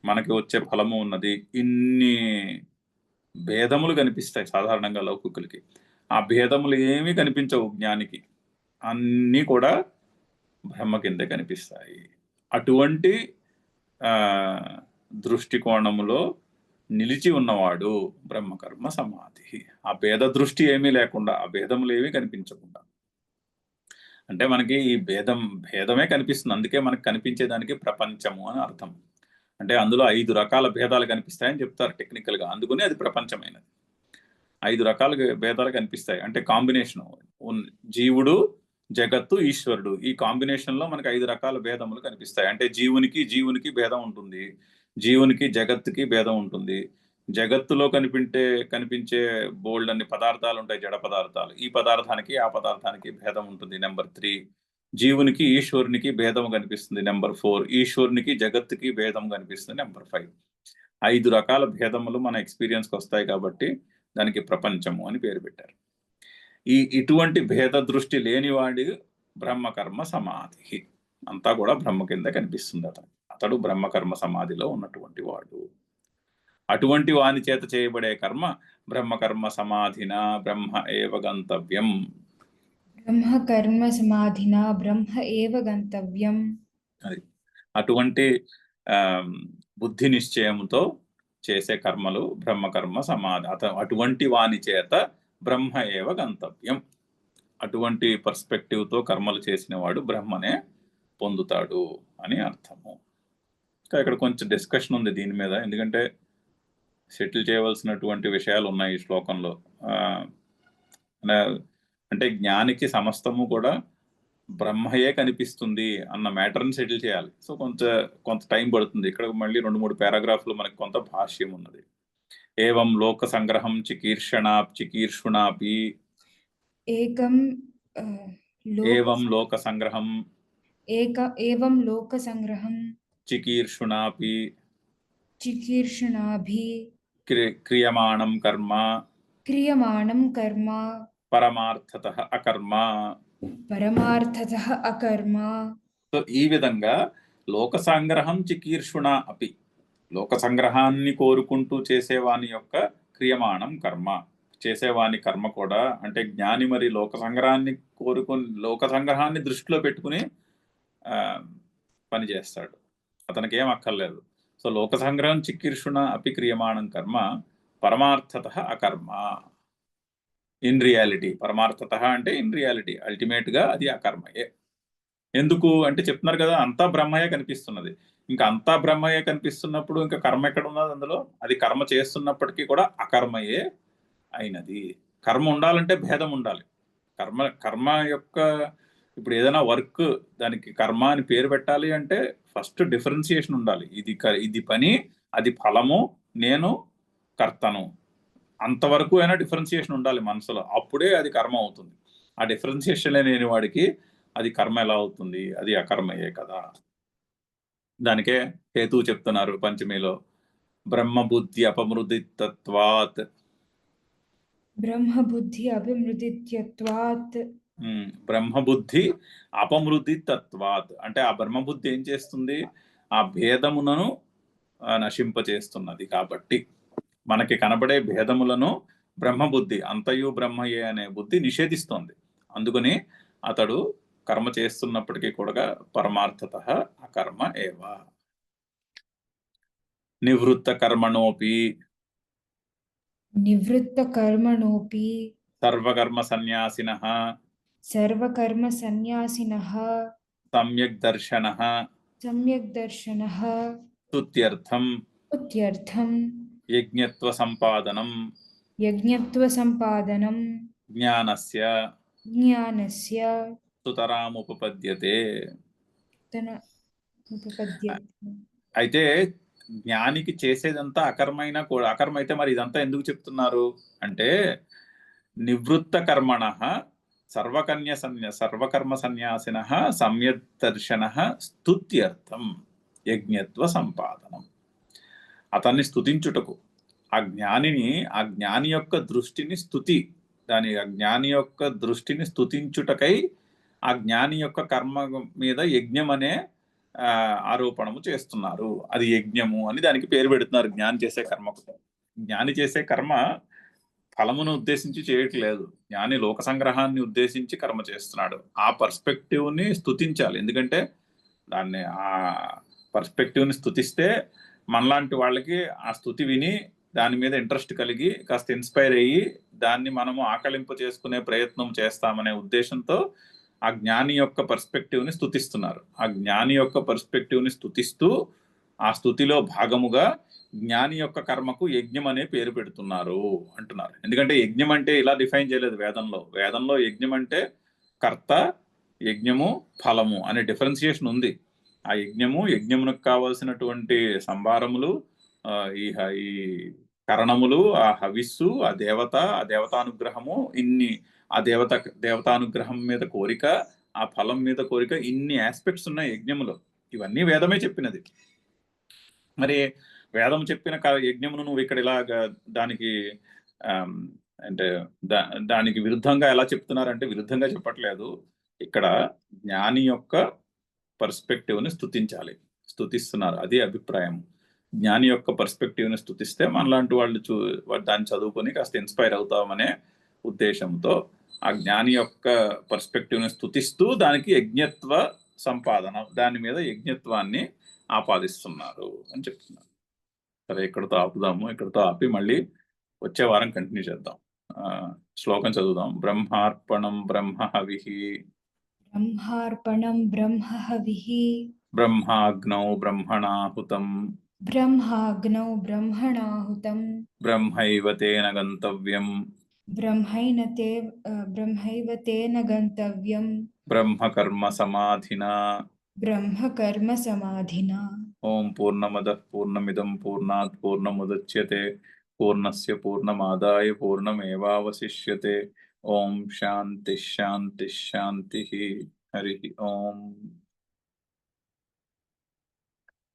మనకి వచ్చే ఫలము ఉన్నది. ఇన్ని భేదములు కనిపిస్తాయి సాధారణంగా లౌకికులకి. ఆ భేదములు ఏమీ కనిపించవు జ్ఞానికి, అన్నీ కూడా బ్రహ్మ కిందే కనిపిస్తాయి. అటువంటి దృష్టికోణములో నిలిచి ఉన్నవాడు బ్రహ్మకర్మ సమాధి. ఆ భేద దృష్టి ఏమీ లేకుండా, ఆ భేదములు ఏమీ కనిపించకుండా. అంటే మనకి ఈ భేదమే కనిపిస్తుంది, అందుకే మనకు కనిపించేదానికి ప్రపంచము అని అర్థం. అంటే అందులో 5 రకాల భేదాలు కనిపిస్తాయని చెప్తారు టెక్నికల్గా, అందుకని అది ప్రపంచమైనది. 5 రకాల భేదాలు కనిపిస్తాయి, అంటే కాంబినేషన్ జీవుడు, జగత్తు, ఈశ్వరుడు, ఈ కాంబినేషన్ లో మనకి 5 రకాల భేదములు కనిపిస్తాయి. అంటే జీవునికి భేదం ఉంటుంది, జీవునికి జగత్తుకి భేదం ఉంటుంది, జగత్తులో కనిపించే బోల్డ్ అన్ని పదార్థాలు ఉంటాయి, జడ పదార్థాలు. ఈ పదార్థానికి ఆ పదార్థానికి భేదం ఉంటుంది. నెంబర్ 3, జీవునికి ఈశ్వరునికి భేదం కనిపిస్తుంది. నెంబర్ 4, ఈశ్వరునికి జగత్తుకి భేదం కనిపిస్తుంది. నెంబర్ 5. 5 రకాల భేదములు మన ఎక్స్పీరియన్స్కి వస్తాయి కాబట్టి దానికి ప్రపంచము అని పేరు పెట్టారు. ఇటువంటి భేద దృష్టి లేనివాడి బ్రహ్మకర్మ సమాధి, అంతా కూడా బ్రహ్మ కింద కనిపిస్తుంది. అతడు బ్రహ్మకర్మ సమాధిలో ఉన్నటువంటి వాడు. అటువంటి వాని చేత చేయబడే కర్మ బ్రహ్మకర్మ సమాధిన బ్రహ్మ ఏవ గంతవ్యం. బ్రహ్మకర్మ సమాధిన బ్రహ్మ ఏవ గంతవ్యం. అది అటువంటి బుద్ధి నిశ్చయంతో చేసే కర్మలు బ్రహ్మకర్మ సమాధి. అటువంటి వాని చేత బ్రహ్మ ఏవ గంతవ్యం. అటువంటి పర్స్పెక్టివ్తో కర్మలు చేసిన వాడు బ్రహ్మనే పొందుతాడు అని అర్థము. ఇక్కడ కొంచెం డిస్కషన్ ఉంది దీని మీద, ఎందుకంటే సెటిల్ చేయవలసినటువంటి విషయాలు ఉన్నాయి ఈ శ్లోకంలో. అంటే జ్ఞానికి సమస్తము కూడా బ్రహ్మయే కనిపిస్తుంది అన్న మ్యాటర్ని సెటిల్ చేయాలి. సో కొంత టైం పడుతుంది. ఇక్కడ మళ్ళీ 2-3 పారాగ్రాఫ్లు మనకి కొంత భాష్యం ఉన్నది. ఏవం లోక సంగ్రహం చికీర్షుణాపి ఏవం లోక సంగ్రహం చికీర్షుణాభి క్రియమాణం కర్మ పరమార్థతః అకర్మ. సో ఈ విధంగా లోక సంగ్రహం చికీర్షుణ అపి, లోక సంగ్రహాన్ని కోరుకుంటూ చేసేవాని యొక్క క్రియమాణం కర్మ, చేసేవాని కర్మ కూడా, అంటే జ్ఞాని మరి లోక సంగ్రహాన్ని దృష్టిలో పెట్టుకుని పని చేస్తాడు, అతనికి ఏం అక్కర్లేదు. సో లోక సంగ్రహం చికీర్షుణ అపి క్రియమాణం కర్మ పరమార్థతః అకర్మ. ఇన్ రియాలిటీ పరమార్థతః అంటే ఇన్ రియాలిటీ అల్టిమేట్గా అది అకర్మయే. ఎందుకు అంటే చెప్తున్నారు కదా, అంతా బ్రహ్మయే కనిపిస్తున్నది. ఇంకా అంతా బ్రహ్మయే కనిపిస్తున్నప్పుడు ఇంకా కర్మ ఎక్కడ ఉన్నది అందులో? అది కర్మ చేస్తున్నప్పటికీ కూడా అకర్మయే అయినది. కర్మ ఉండాలంటే భేదం ఉండాలి. కర్మ యొక్క ఇప్పుడు ఏదైనా వర్క్ దానికి కర్మ అని పేరు పెట్టాలి అంటే ఫస్ట్ డిఫరెన్సియేషన్ ఉండాలి. ఇది పని, అది ఫలము, నేను కర్తను, అంతవరకు అయినా డిఫరెన్సియేషన్ ఉండాలి మనసులో, అప్పుడే అది కర్మ అవుతుంది. ఆ డిఫరెన్సియేషన్ లేని వాడికి అది కర్మ ఎలా అవుతుంది? అది అకర్మయే కదా. దానికే హేతువు చెప్తున్నారు పంచమిలో, బ్రహ్మబుద్ధి అపమృదితత్వాత్. బ్రహ్మబుద్ధి అపమృదితత్వాత్ అంటే ఆ బ్రహ్మబుద్ధి ఏం చేస్తుంది? ఆ భేదములను నశింపచేస్తున్నది. కాబట్టి మనకి కనబడే భేదములను బ్రహ్మబుద్ధి, అంతయు బ్రహ్మయే అనే బుద్ధి నిషేధిస్తోంది. అందుకని అతడు కర్మ చేస్తున్నప్పటికీ కూడా పరమార్థతః అకర్మ ఏవ. నివృత్త కర్మణోపి సర్వకర్మ సన్యాసినః సమ్యక్ దర్శనః స్తుత్యర్థం యజ్ఞత్వ సంపాదనం జ్ఞానస్య సుతరాముపపద్యతే. అయితే జ్ఞానికి చేసేదంతా అకర్మైనా కూడా, అకర్మ అయితే మరి ఇదంతా ఎందుకు చెప్తున్నారు అంటే, నివృత్త కర్మణః సర్వకర్మ సన్యాసినః సమ్యక్ దర్శనః స్తుత్యర్థం యజ్ఞత్వ సంపాదనం. అతన్ని స్తుతించుటకు, ఆ జ్ఞాని యొక్క దృష్టిని ఆ జ్ఞాని యొక్క దృష్టిని స్తుతించుటకై ఆ జ్ఞాని యొక్క కర్మ మీద యజ్ఞం అనే ఆరోపణము చేస్తున్నారు. అది యజ్ఞము అని దానికి పేరు పెడుతున్నారు జ్ఞాని చేసే కర్మకు. జ్ఞాని చేసే కర్మ ఫలమును ఉద్దేశించి చేయట్లేదు, జ్ఞాని లోక సంగ్రహాన్ని ఉద్దేశించి కర్మ చేస్తున్నాడు. ఆ పర్స్పెక్టివ్ని స్తుతించాలి, ఎందుకంటే ఆ పర్స్పెక్టివ్ని స్తుతిస్తే మనలాంటి వాళ్ళకి ఆ స్తుతి విని దాని మీద ఇంట్రెస్ట్ కలిగి కాస్త ఇన్స్పైర్ అయ్యి దాన్ని మనము ఆకలింపు చేసుకునే ప్రయత్నం చేస్తామనే ఉద్దేశంతో ఆ జ్ఞాని యొక్క పర్స్పెక్టివ్ని స్తుతిస్తున్నారు. ఆ జ్ఞాని యొక్క పర్స్పెక్టివ్ని స్తుతిస్తూ ఆ స్తుతిలో భాగముగా జ్ఞాని యొక్క కర్మకు యజ్ఞం అనే పేరు పెడుతున్నారు అంటున్నారు. ఎందుకంటే యజ్ఞం అంటే ఇలా డిఫైన్ చేయలేదు వేదంలో యజ్ఞం అంటే కర్త, యజ్ఞము, ఫలము అనే డిఫరెన్సియేషన్ ఉంది. ఆ యజ్ఞమునకు కావాల్సినటువంటి సంభారములు, ఈ కరణములు, ఆ హవిస్సు, ఆ దేవతానుగ్రహము, ఇన్ని ఆ దేవతానుగ్రహం మీద కోరిక, ఆ ఫలం మీద కోరిక, ఇన్ని ఆస్పెక్ట్స్ ఉన్నాయి యజ్ఞములో. ఇవన్నీ వేదమే చెప్పినది. మరి వేదం చెప్పిన యజ్ఞమును నువ్వు ఇక్కడ ఇలాగా దానికి ఆమ్, అంటే దానికి విరుద్ధంగా ఎలా చెప్తున్నారంటే, విరుద్ధంగా చెప్పట్లేదు. ఇక్కడ జ్ఞాని యొక్క పర్స్పెక్టివ్ ని స్తుతిస్తున్నారు, అది అభిప్రాయం. జ్ఞాని యొక్క పర్స్పెక్టివ్ ని స్తుతిస్తే మనలాంటి వాళ్ళు దాన్ని చదువుకొని కాస్త ఇన్స్పైర్ అవుతామనే ఉద్దేశంతో ఆ జ్ఞాని యొక్క పర్స్పెక్టివ్ ని స్తుతిస్తూ దానికి యజ్ఞత్వ సంపాదన, దాని మీద యజ్ఞత్వాన్ని ఆపాదిస్తున్నారు అని చెప్తున్నారు. సరే, ఇక్కడతో ఆపుదాము. ఇక్కడతో ఆపి మళ్ళీ వచ్చే వారం కంటిన్యూ చేద్దాం. శ్లోకం చదువుదాం. బ్రహ్మార్పణం బ్రహ్మ హవిః, బ్రహ్మార్పణం బ్రహ్మ హవిః, బ్రహ్మాగ్నౌ బ్రహ్మణాహుతం, బ్రహ్మాగ్నౌ బ్రహ్మణాహుతం, బ్రహ్మైవ తేన గంతవ్యం, బ్రహ్మైవ తేన గంతవ్యం, బ్రహ్మకర్మ సమాధినా. బ్రహ్మకర్మ సమాధినా. ఓం పూర్ణమదః పూర్ణమిదం పూర్ణాత్ పూర్ణముదచ్యతే పూర్ణస్య పూర్ణమాదాయ పూర్ణమేవావశిష్యతే. ఓం శాంతి శాంతి శాంతి. హరి ఓం.